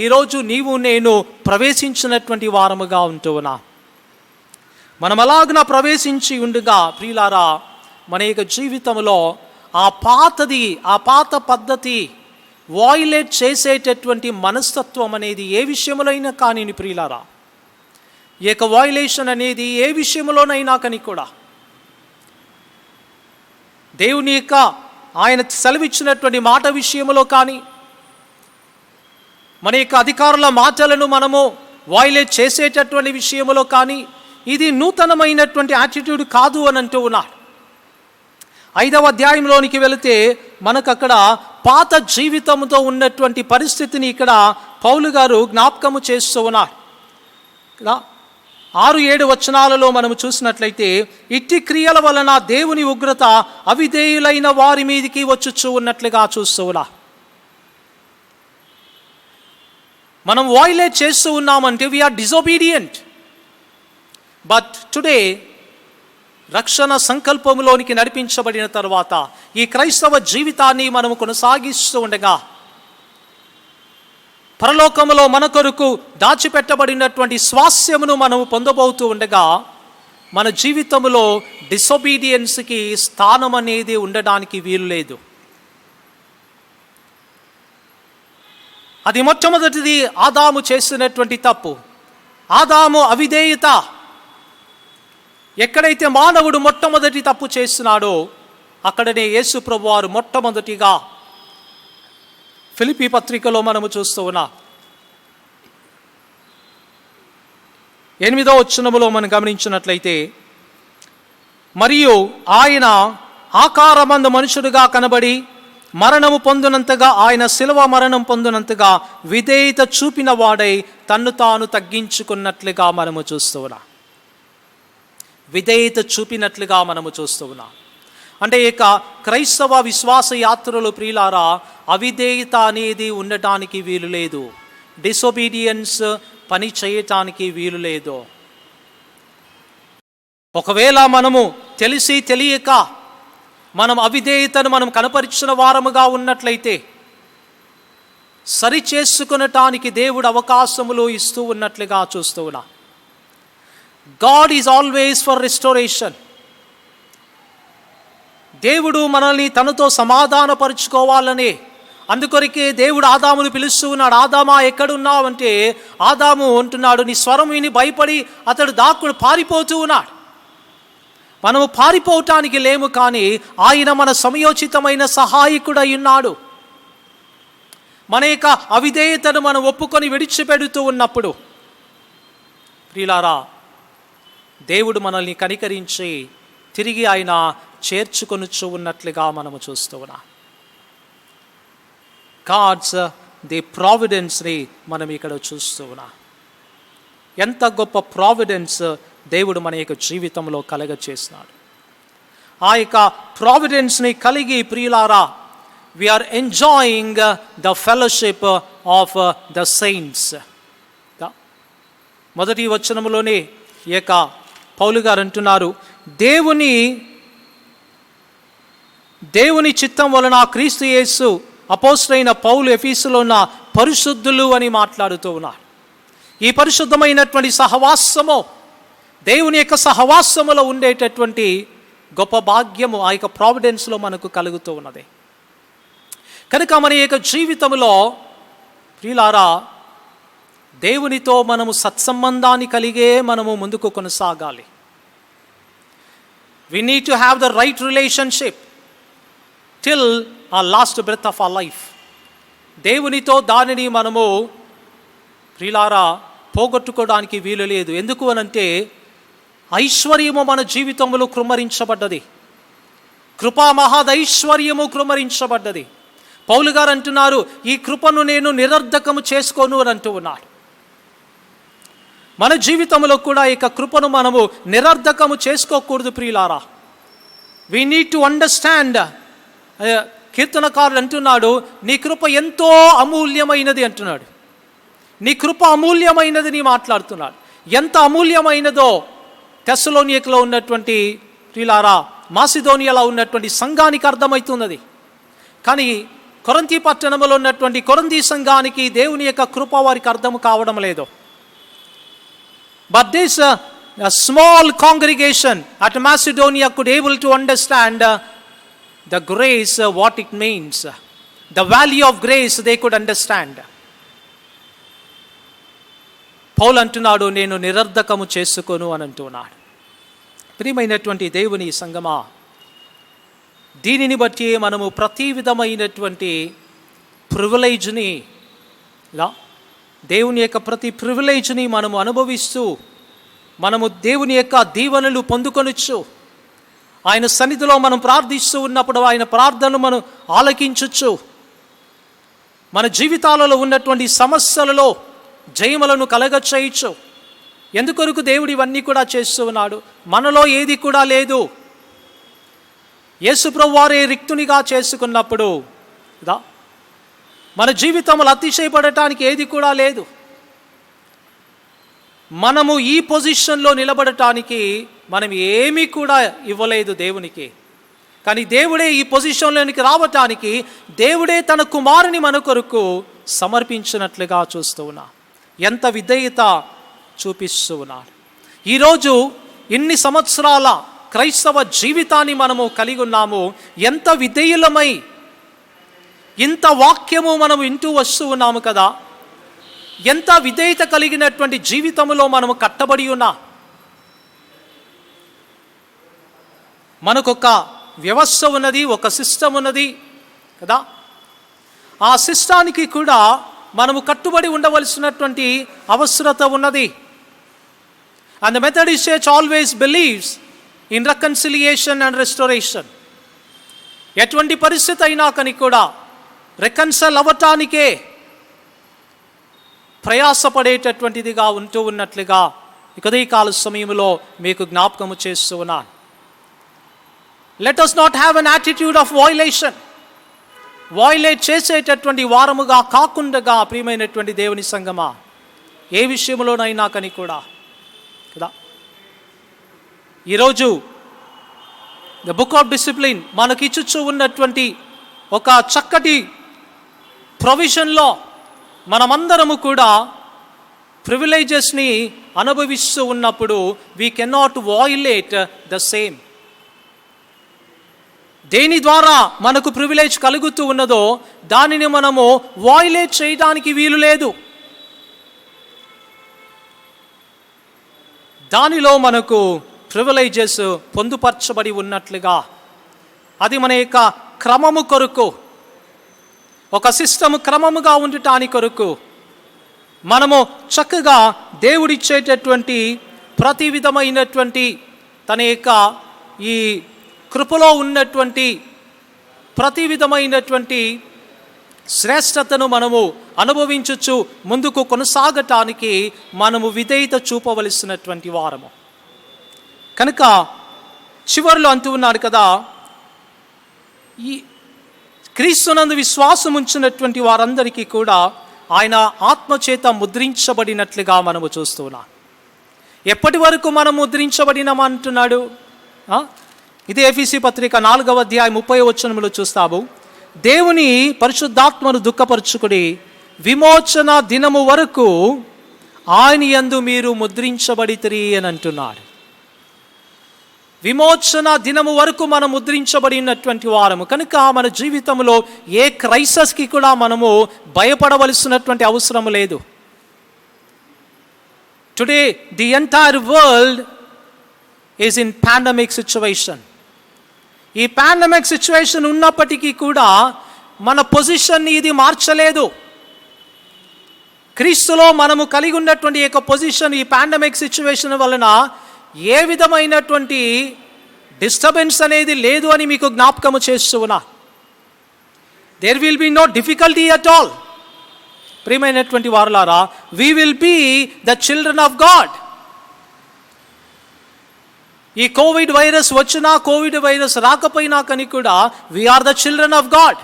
ఈరోజు నీవు నేను ప్రవేశించినటువంటి వారముగా ఉంటూ ఉన్నా. మనం అలాగున ప్రవేశించి ఉండగా ప్రియులారా, మన యొక్క జీవితంలో ఆ పాత పద్ధతి వాయిలేట్ చేసేటటువంటి మనస్తత్వం అనేది ఏ విషయంలోనైనా కానీ ప్రియులారా, ఈ యొక్క వాయిలేషన్ అనేది ఏ విషయంలోనైనా కానీ కూడా దేవుని యొక్క ఆయన సెలవిచ్చినటువంటి మాట విషయంలో కానీ, మన యొక్క అధికారుల మాటలను మనము వాయిలేట్ చేసేటటువంటి విషయంలో కానీ ఇది నూతనమైనటువంటి యాటిట్యూడ్ కాదు అని అంటూ ఉన్నాడు. 5వ అధ్యాయంలోనికి వెళితే మనకు అక్కడ పాత జీవితంతో ఉన్నటువంటి పరిస్థితిని ఇక్కడ పౌలు గారు జ్ఞాపకము చేస్తూ ఉన్నారు. 6-7 వచనాలలో మనము చూసినట్లయితే, ఇట్టి క్రియల వలన దేవుని ఉగ్రత అవిధేయులైన వారి మీదికి వచ్చుచూ ఉన్నట్లుగా చూస్తూ ఉన్నా. మనం వాయిలేట్ చేస్తూ ఉన్నామంటే వీఆర్ డిజోబీడియంట్. బట్ టుడే రక్షణ సంకల్పంలోనికి నడిపించబడిన తర్వాత ఈ క్రైస్తవ జీవితాన్ని మనము కొనసాగిస్తూ ఉండగా, పరలోకములో మన కొరకు దాచిపెట్టబడినటువంటి స్వాస్యమును మనము పొందబోతూ ఉండగా, మన జీవితంలో డిసొబీడియన్స్కి స్థానం అనేది ఉండడానికి వీలు లేదు. అది మొట్టమొదటిది ఆదాము చేసినటువంటి తప్పు. ఆదాము అవిధేయత. ఎక్కడైతే మానవుడు మొట్టమొదటి తప్పు చేస్తున్నాడో అక్కడనే యేసు ప్రభువారు మొట్టమొదటిగా ఫిలిప్పీ పత్రికలో మనము చూస్తూ ఉన్నాం. 8వ వచనములో మనం గమనించినట్లయితే, మరియు ఆయన ఆకారమందు మనుషుడుగా కనబడి మరణము పొందినంతగా, ఆయన శిలువ మరణం పొందినంతగా విధేయత చూపిన వాడై తన్ను తాను తగ్గించుకున్నట్లుగా మనము చూస్తూ ఉన్నాం. విధేయత చూపినట్లుగా మనము చూస్తూ ఉన్నాం. అంటే ఇక క్రైస్తవ విశ్వాస యాత్రలు ప్రియులారా, అవిధేయత అనేది ఉండటానికి వీలు లేదు. డిసొబీడియన్స్ పని చేయటానికి వీలు లేదు. ఒకవేళ మనము తెలిసి తెలియక మనం అవిధేయతను మనం కనపరిచిన వారముగా ఉన్నట్లయితే సరి చేసుకునటానికి దేవుడు అవకాశములు ఇస్తూ ఉన్నట్లుగా చూస్తూ ఉన్నా. God is always for restoration. దేవుడు మనల్ని తనతో సమాధానపరుచుకోవాలని అందుకొరకే దేవుడు ఆదామును పిలుస్తూ ఉన్నాడు. ఆదామా ఎక్కడున్నావు అంటే, ఆదాము అంటున్నాడు, నీ స్వరం విని భయపడి అతడు పారిపోతూ ఉన్నాడు. మనము పారిపోవటానికి లేము, కానీ ఆయన మన సమయోచితమైన సహాయకుడై ఉన్నాడు. మన యొక్క అవిధేయతను మనం ఒప్పుకొని విడిచిపెడుతూ ఉన్నప్పుడు ప్రియులారా, దేవుడు మనల్ని కనికరించి తిరిగి ఆయన చేర్చుకొనుచు ఉన్నట్లుగా మనము చూస్తూ ఉన్నాం. గాడ్స్ ది ప్రావిడెన్స్ని మనం ఇక్కడ చూస్తూ ఉన్నాం. ఎంత గొప్ప ప్రావిడెన్స్ దేవుడు మన యొక్క జీవితంలో కలగచేసినాడు. ఆ యొక్క ప్రావిడెన్స్ని కలిగి ప్రియులారా, we are enjoying the fellowship of the saints. మొదటి వచనంలోనే ఈ యొక్క పౌలు గారు అంటున్నారు, దేవుని దేవుని చిత్తం వలన క్రీస్తు యేసు అపోస్తలుడైన పౌలు ఎఫీసులో ఉన్న పరిశుద్ధులు అని మాట్లాడుతూ ఉన్నారు. ఈ పరిశుద్ధమైనటువంటి సహవాసము, దేవుని యొక్క సహవాసములో ఉండేటటువంటి గొప్ప భాగ్యము ఆ యొక్క ప్రావిడెన్స్లో మనకు కలుగుతూ ఉన్నది. కనుక మన యొక్క జీవితంలో ప్రియులారా, దేవునితో మనము సత్సంబంధాన్ని కలిగే మనము ముందుకు కొనసాగాలి. We need to have the right relationship till our last breath of our life. దేవునితో దానిని మనము ప్రియులారా పోగొట్టుకోవడానికి వీలు లేదు. ఎందుకు అనంటే ఐశ్వర్యము మన జీవితంలో కృమ్మరించబడ్డది, కృపా మహాదైశ్వర్యము కృమ్మరించబడ్డది. పౌలు గారు అంటున్నారు, ఈ కృపను నేను నిరర్ధకము చేసుకోను అని అంటూ ఉన్నాడు. మన జీవితంలో కూడా ఈ కృపను మనము నిరర్ధకము చేసుకోకూడదు ప్రియులారా. We need to understand. కీర్తనకారుడు అంటున్నాడు, నీ కృప ఎంతో అమూల్యమైనది అంటున్నాడు. నీ కృప అమూల్యమైనది మాట్లాడుతున్నాడు. ఎంత అమూల్యమైనదో తెస్సలోనికలో ఉన్నటువంటి ప్రియులారా, మాసిదోనియాలో ఉన్నటువంటి సంఘానికి అర్థమవుతున్నది. కానీ కొరింథీ పట్టణంలో ఉన్నటువంటి కొరింథీ సంఘానికి దేవుని యొక్క కృప వారికి అర్థం కావడం లేదు. But this small congregation at Macedonia could able to understand the grace, what it means. The value of grace they could understand. పౌలు అంటున్నాడు, నేను నిరర్ధకము చేసుకోను అని అంటున్నాడు. ప్రియమైనటువంటి దేవుని సంగమా, దీనిని బట్టి మనము ప్రతి విధమైనటువంటి ప్రివిలేజ్ని, దేవుని యొక్క ప్రతి ప్రివిలేజ్ని మనము అనుభవిస్తూ మనము దేవుని యొక్క దీవెనలు పొందుకొనొచ్చు. ఆయన సన్నిధిలో మనం ప్రార్థిస్తూ ఉన్నప్పుడు ఆయన ప్రార్థనను మనం ఆలకించవచ్చు. మన జీవితాలలో ఉన్నటువంటి సమస్యలలో జయములను కలగచేయచ్చు. ఎందుకొరకు దేవుడు ఇవన్నీ కూడా చేస్తూ ఉన్నాడు? మనలో ఏది కూడా లేదు. యేసు ప్రభువు వారే రిక్తునిగా చేసుకున్నప్పుడు మన జీవితంలో అతిశయపడటానికి ఏది కూడా లేదు. మనము ఈ పొజిషన్లో నిలబడటానికి మనం ఏమీ కూడా ఇవ్వలేదు దేవునికి. కానీ దేవుడే ఈ పొజిషన్లోనికి రావటానికి దేవుడే తన కుమారుని మన కొరకు సమర్పించినట్లుగా చూస్తూ ఉన్నా. ఎంత విధేయత చూపిస్తూ ఉన్నాడు. ఈరోజు ఇన్ని సంవత్సరాల క్రైస్తవ జీవితాన్ని మనము కలిగి ఉన్నాము. ఎంత విధేయులమై ఇంత వాక్యము మనం వింటూ వస్తూ ఉన్నాము కదా. ఎంత విధేయత కలిగినటువంటి జీవితంలో మనము కట్టబడి ఉన్నా. మనకొక వ్యవస్థ ఉన్నది, ఒక సిస్టమ్ ఉన్నది కదా. ఆ సిస్టానికి కూడా మనము కట్టుబడి ఉండవలసినటువంటి అవసరత ఉన్నది. And the Methodist Church always believes in reconciliation and restoration. ఎటువంటి పరిస్థితి అయినా కానీ కూడా రెకన్సైల్ అవ్వటానికే ప్రయాసపడేటటువంటిదిగా ఉంటూ ఉన్నట్లుగా ఈ కాల సమయంలో మీకు జ్ఞాపకము చేస్తూ ఉన్నాను. Let us not have an attitude of violation. Violate చేసేటటువంటి వారముగా కాకుండా ప్రియమైనటువంటి దేవుని సంగమా, ఏ విషయంలోనైనా కానీ కూడా కదా. ఈరోజు ద బుక్ ఆఫ్ డిసిప్లిన్ మనకి ఇచ్చుచూ ఉన్నటువంటి ఒక చక్కటి ప్రొవిజన్లో మనమందరము కూడా ప్రివిలేజెస్ని అనుభవిస్తూ ఉన్నప్పుడు we cannot violate the same. దేని ద్వారా మనకు ప్రివిలేజ్ కలుగుతూ ఉన్నదో దానిని మనము వయలేట్ చేయడానికి వీలు లేదు. దానిలో మనకు ప్రివిలేజెస్ పొందుపరచబడి ఉన్నట్లుగా అది మన యొక్క క్రమము కొరకు, ఒక సిస్టమ్ క్రమముగా ఉండటానికి కొరకు మనము చక్కగా దేవుడిచ్చేటటువంటి ప్రతి విధమైనటువంటి తన యొక్క ఈ కృపలో ఉన్నటువంటి ప్రతి విధమైనటువంటి శ్రేష్టతను మనము అనుభవించచ్చు. ముందుకు కొనసాగటానికి మనము విధేయత చూపవలసినటువంటి వారము. కనుక చివరిలో అంటూ ఉన్నాడు కదా, ఈ క్రీస్తునందు విశ్వాసం ఉంచినటువంటి వారందరికీ కూడా ఆయన ఆత్మచేత ముద్రించబడినట్లుగా మనము చూస్తున్నాం. ఎప్పటి వరకు మనం ముద్రించబడినామంటున్నాడు? ఇదే ఎఫెసీ పత్రిక 4వ అధ్యాయం 30వ వచనంలో చూస్తాము. దేవుని పరిశుద్ధాత్మను దుఃఖపరచుకుని విమోచన దినము వరకు ఆయన యందు మీరు ముద్రించబడితిరి అని అంటున్నాడు. విమోచన దినము వరకు మనం ముద్రించబడినటువంటి వారము కనుక మన జీవితంలో ఏ క్రైసిస్కి కూడా మనము భయపడవలసినటువంటి అవసరం లేదు. Today the entire world is in pandemic situation. ఈ పాండమిక్ సిచ్యువేషన్ ఉన్నప్పటికీ కూడా మన పొజిషన్ని ఇది మార్చలేదు. క్రీస్తులో మనము కలిగి ఉన్నటువంటి యొక్క పొజిషన్ ఈ పాండమిక్ సిచ్యువేషన్ వలన ఏ విధమైనటువంటి డిస్టర్బెన్స్ అనేది లేదు అని మీకు జ్ఞాపకము చేస్తూ ఉన్నా. There will be no difficulty at all. ప్రియమైనటువంటి వారులారా, we will be the children of God. ఈ కోవిడ్ వైరస్ వచ్చినా కోవిడ్ వైరస్ రాకపోయినా కానీ కూడా we are the children of God.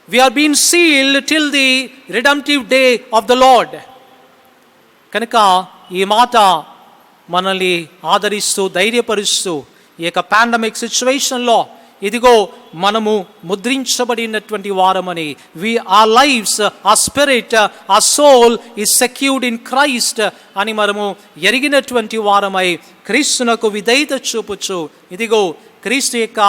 We are been sealed till the redemptive day of the Lord. కనుక ఈ మాట మనల్ని ఆదరిస్తూ ధైర్యపరుస్తూ ఈ యొక్క పాండమిక్ సిచ్యువేషన్లో ఇదిగో మనము ముద్రించబడినటువంటి వారమని, our lives, our spirit, our soul is secured in Christ అని మనము ఎరిగినటువంటి వారమై క్రీస్తునకు విధేయత చూపుచు ఇదిగో క్రీస్తు యొక్క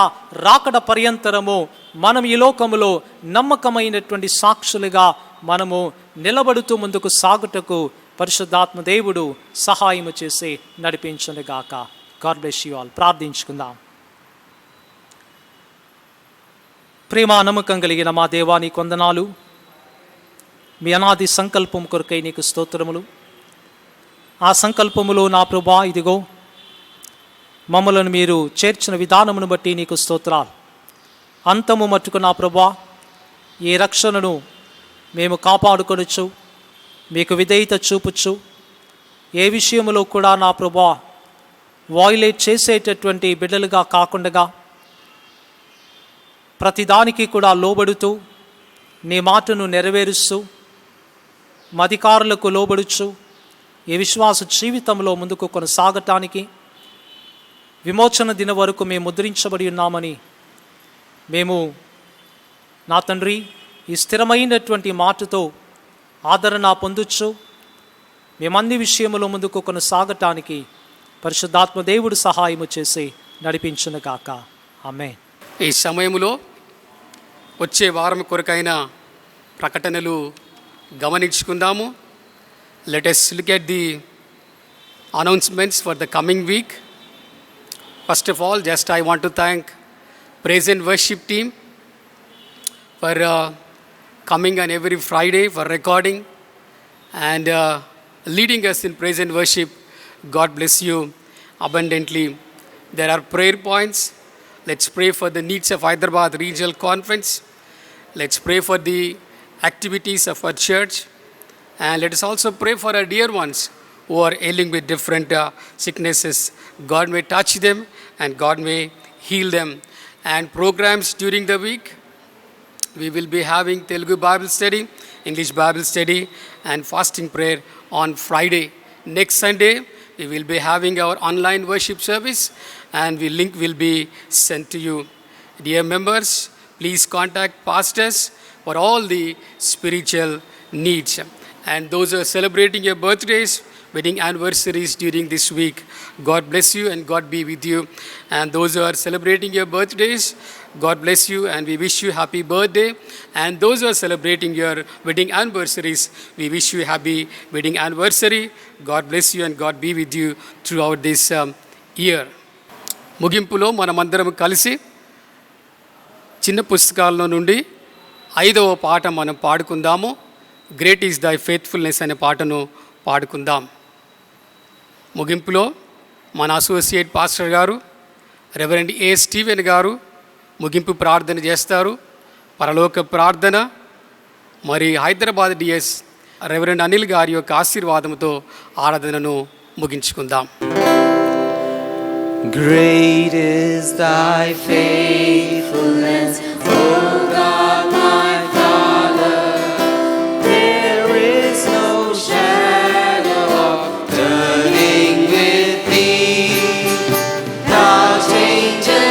రాకడ పర్యంతరము మనం ఈ లోకములో నమ్మకమైనటువంటి సాక్షులుగా మనము నిలబడుతూ ముందుకు సాగుటకు పరిశుద్ధాత్మ దేవుడు సహాయము చేసి నడిపించునుగాక. God bless you all. ప్రార్థించుకుందాం. ప్రేమ నమ్మకం కలిగిన మా దేవా, నీ కొందనాలు. మీ అనాది సంకల్పం కొరకై నీకు స్తోత్రములు. ఆ సంకల్పములో నా ప్రభువా ఇదిగో మమ్మలను మీరు చేర్చిన విధానమును బట్టి నీకు స్తోత్రాలు. అంతము మట్టుకు నా ప్రభువా ఈ రక్షణను మేము కాపాడుకొనొచ్చు, మీకు విధేయత చూపుచ్చు, ఏ విషయంలో కూడా నా ప్రభువా వాయిలేట్ చేసేటటువంటి బిడ్డలుగా కాకుండా ప్రతిదానికి కూడా లోబడుతూ నీ మాటను నెరవేరుస్తూ అధికారులకు లోబడుచు ఈ విశ్వాస జీవితంలో ముందుకు కొనసాగటానికి విమోచన దిన వరకు మేము ముద్రించబడి ఉన్నామని మేము నా తండ్రి ఈ స్థిరమైనటువంటి మాటతో ఆదరణ పొందొచ్చు. మేమన్ని విషయములో ముందుకు కొనసాగటానికి పరిశుద్ధాత్మ దేవుడు సహాయము చేసి నడిపించునుగాక. ఆమేన్. ఈ సమయంలో వచ్చే వారం కొరకైన ప్రకటనలు గమనించుకుందాము. Let us look at the announcements for the coming week. First of all, just I want to thank Praise and Worship team for coming on every Friday for recording and leading us in praise and worship. God bless you abundantly. There are prayer points. Let's pray for the needs of Hyderabad Regional Conference. Let's pray for the activities of our church. And let us also pray for our dear ones who are ailing with different sicknesses. God may touch them and God may heal them. And programs during the week, we will be having Telugu Bible study, English Bible study and fasting prayer on Friday. Next Sunday, we will be having our online worship service and the link will be sent to you. Dear members, please contact pastors for all the spiritual needs. And those who are celebrating your birthdays, wedding anniversaries during this week, God bless you and God be with you. And those who are celebrating your birthdays, God bless you and we wish you happy birthday. And those who are celebrating your wedding anniversaries, we wish you happy wedding anniversary. God bless you and God be with you throughout this year. ముగింపులో మనమందరం కలిసి చిన్న పుస్తకాల్లో నుండి 5వ పాట మనం పాడుకుందాము. Great is దై ఫెయిత్ఫుల్నెస్ అనే పాటను పాడుకుందాం. ముగింపులో మన అసోసియేట్ పాస్టర్ గారు రెవరెండ్ ఏ స్టీవెన్ గారు ముగింపు ప్రార్థన చేస్తారు. పరలోక ప్రార్థన మరి హైదరాబాద్ డిఎస్ రెవరెండ్ అనిల్ గారి యొక్క ఆశీర్వాదంతో ఆరాధనను ముగించుకుందాం. Great is thy faithfulness, O God my Father. There is no shadow of turning with thee. Thou changest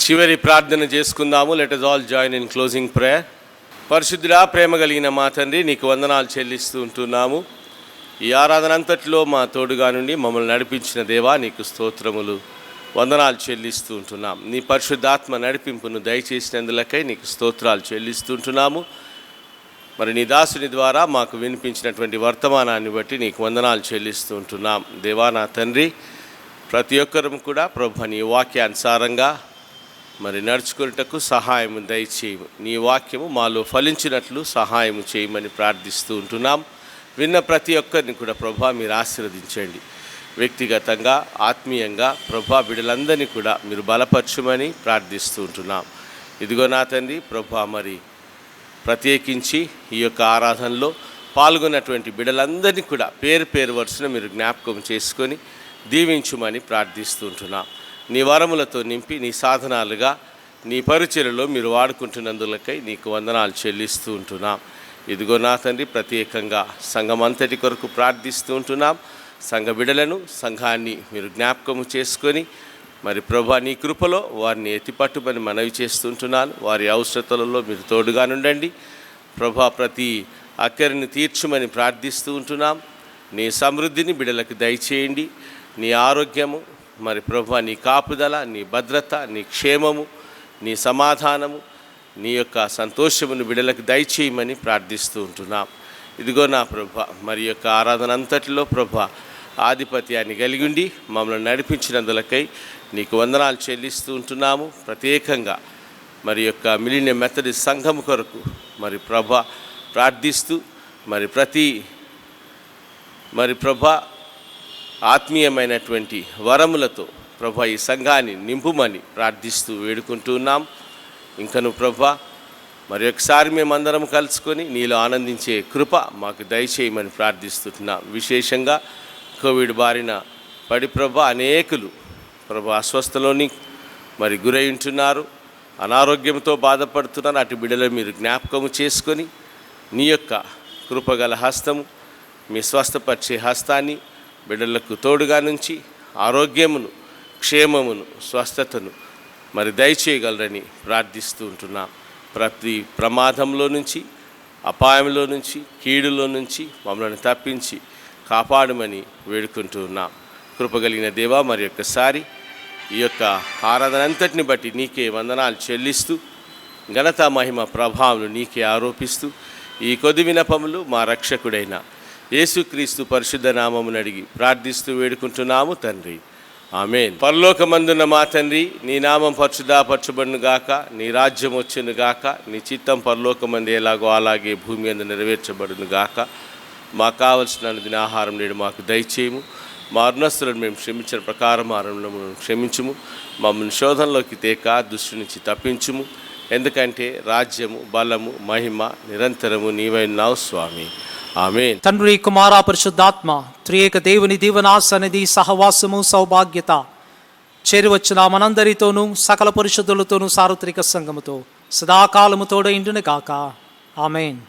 చివరి ప్రార్థన చేసుకుందాము. Let us all join in closing prayer. పరిశుద్ధుడా, ప్రేమ కలిగిన మా తండ్రి, నీకు వందనాలు చెల్లిస్తూ ఉంటున్నాము. ఈ ఆరాధన అంతట్లో మా తోడుగా నుండి మమ్మల్ని నడిపించిన దేవా, నీకు స్తోత్రములు, వందనాలు చెల్లిస్తూ ఉంటున్నాం. నీ పరిశుద్ధాత్మ నడిపింపును దయచేసినందులకై నీకు స్తోత్రాలు చెల్లిస్తూ ఉంటున్నాము. మరి నీ దాసుని ద్వారా మాకు వినిపించినటువంటి వర్తమానాన్ని బట్టి నీకు వందనాలు చెల్లిస్తూ ఉంటున్నాం. దేవా నా తండ్రి, ప్రతి ఒక్కరూ కూడా ప్రభు నీ వాక్యానుసారంగా మరి నడుచుకున్నటకు సహాయము దయచేయము. నీ వాక్యము మాలో ఫలించినట్లు సహాయము చేయమని ప్రార్థిస్తూ ఉంటున్నాం. విన్న ప్రతి ఒక్కరిని కూడా ప్రభా మీరు ఆశీర్వదించండి. వ్యక్తిగతంగా, ఆత్మీయంగా ప్రభా బిడ్డలందరినీ కూడా మీరు బలపరచమని ప్రార్థిస్తూ ఉంటున్నాం. ఇదిగో నా తండ్రి ప్రభా, మరి ప్రత్యేకించి ఈ యొక్క ఆరాధనలో పాల్గొన్నటువంటి బిడ్డలందరినీ కూడా పేరు పేరు వరుసన మీరు జ్ఞాపకం చేసుకొని దీవించుమని ప్రార్థిస్తూ ఉంటున్నాం. నీ వరములతో నింపి నీ సాధనాలుగా నీ పరిచర్యలో మీరు వాడుకుంటున్నందులకై నీకు వందనాలు చెల్లిస్తూ ఉంటున్నాం. ఇదిగో నా తండ్రి, ప్రత్యేకంగా సంఘం అంతటి కొరకు ప్రార్థిస్తూ ఉంటున్నాం. సంఘ బిడలను, సంఘాన్ని మీరు జ్ఞాపకము చేసుకొని మరి ప్రభా నీ కృపలో వారిని ఎత్తిపట్టుమని మనవి చేస్తుంటున్నాను. వారి అవసరతలలో మీరు తోడుగా నుండండి ప్రభా. ప్రతి అక్కరిని తీర్చుమని ప్రార్థిస్తూ ఉంటున్నాం. నీ సమృద్ధిని బిడలకు దయచేయండి. నీ ఆరోగ్యము, మరి ప్రభా నీ కాపుదల, నీ భద్రత, నీ క్షేమము, నీ సమాధానము, నీ యొక్క సంతోషమును బిడలకు దయచేయమని ప్రార్థిస్తూ ఉంటున్నాం. ఇదిగో నా ప్రభా, మరి యొక్క ఆరాధన అంతటిలో ప్రభా ఆధిపత్యాన్ని కలిగి ఉండి మమ్మల్ని నడిపించినందులకై నీకు వందనాలు చెల్లిస్తూ ఉంటున్నాము. ప్రత్యేకంగా మరి యొక్క మిలినియం మెథడిస్ట్ సంఘం కొరకు మరి ప్రభా ప్రార్థిస్తూ మరి ప్రభా ఆత్మీయమైనటువంటి వరములతో ప్రభా ఈ సంఘాన్ని నింపుమని ప్రార్థిస్తూ వేడుకుంటూ ఉన్నాం. ఇంకను ప్రభా మరి ఒకసారి మేమందరం కలుసుకొని నీలో ఆనందించే కృప మాకు దయచేయమని ప్రార్థిస్తున్నాం. విశేషంగా కోవిడ్ బారిన పడి ప్రభా అనేకులు ప్రభా అస్వస్థలోని మరి గురై ఉంటున్నారు, అనారోగ్యంతో బాధపడుతున్నారు. అటు బిడ్డలను మీరు జ్ఞాపకము చేసుకొని నీ యొక్క కృపగల హస్తము, మీ స్వస్థపరిచే హస్తాన్ని బిడ్డలకు తోడుగా నుంచి ఆరోగ్యమును, క్షేమమును, స్వస్థతను మరి దయచేయగలరని ప్రార్థిస్తూ ఉంటున్నాం. ప్రతి ప్రమాదంలో నుంచి, అపాయంలో నుంచి, కీడులో నుంచి మమ్మల్ని తప్పించి కాపాడమని వేడుకుంటూ ఉన్నాం. కృపగలిగిన దేవా, మరి ఒక్కసారి ఈ యొక్క ఆరాధన అంతటిని బట్టి నీకే వందనాలు చెల్లిస్తూ ఘనత, మహిమ, ప్రభావం నీకే ఆరోపిస్తూ ఈ కొద్ది వినపములు మా రక్షకుడైన యేసుక్రీస్తు పరిశుద్ధ నామమును అడిగి ప్రార్థిస్తూ వేడుకుంటున్నాము తండ్రి, ఆమేన్. పరలోకమందున్న మా తండ్రి, నీ నామం పరిశుద్ధపరచబడును గాక, నీ రాజ్యం వచ్చును గాక, నీ చిత్తం పరలోకమందు ఎలాగో అలాగే భూమి అందు నెరవేర్చబడును గాక. మాకు కావలసిన దిన ఆహారం నేడు మాకు దయచేయము. మా రుణస్తులను మేము క్షమించిన ప్రకారం ఆహారంలో క్షమించుము. మమ్మల్ని శోధనలోకి తేక దుష్టు నుంచి తప్పించుము. ఎందుకంటే రాజ్యము, బలము, మహిమ నిరంతరము నీవైనావు స్వామి, ఆమేన్. తండ్రి, కుమార, పరిశుద్ధాత్మ త్రియేక దేవుని దీవనాసనిధి సహవాసము, సౌభాగ్యత చేరువచ్చిన మనందరితోనూ సకల పరిశుద్ధులతోనూ సార్వత్రిక సంఘముతో సదాకాలము తోడైండును గాక, ఆమేన్.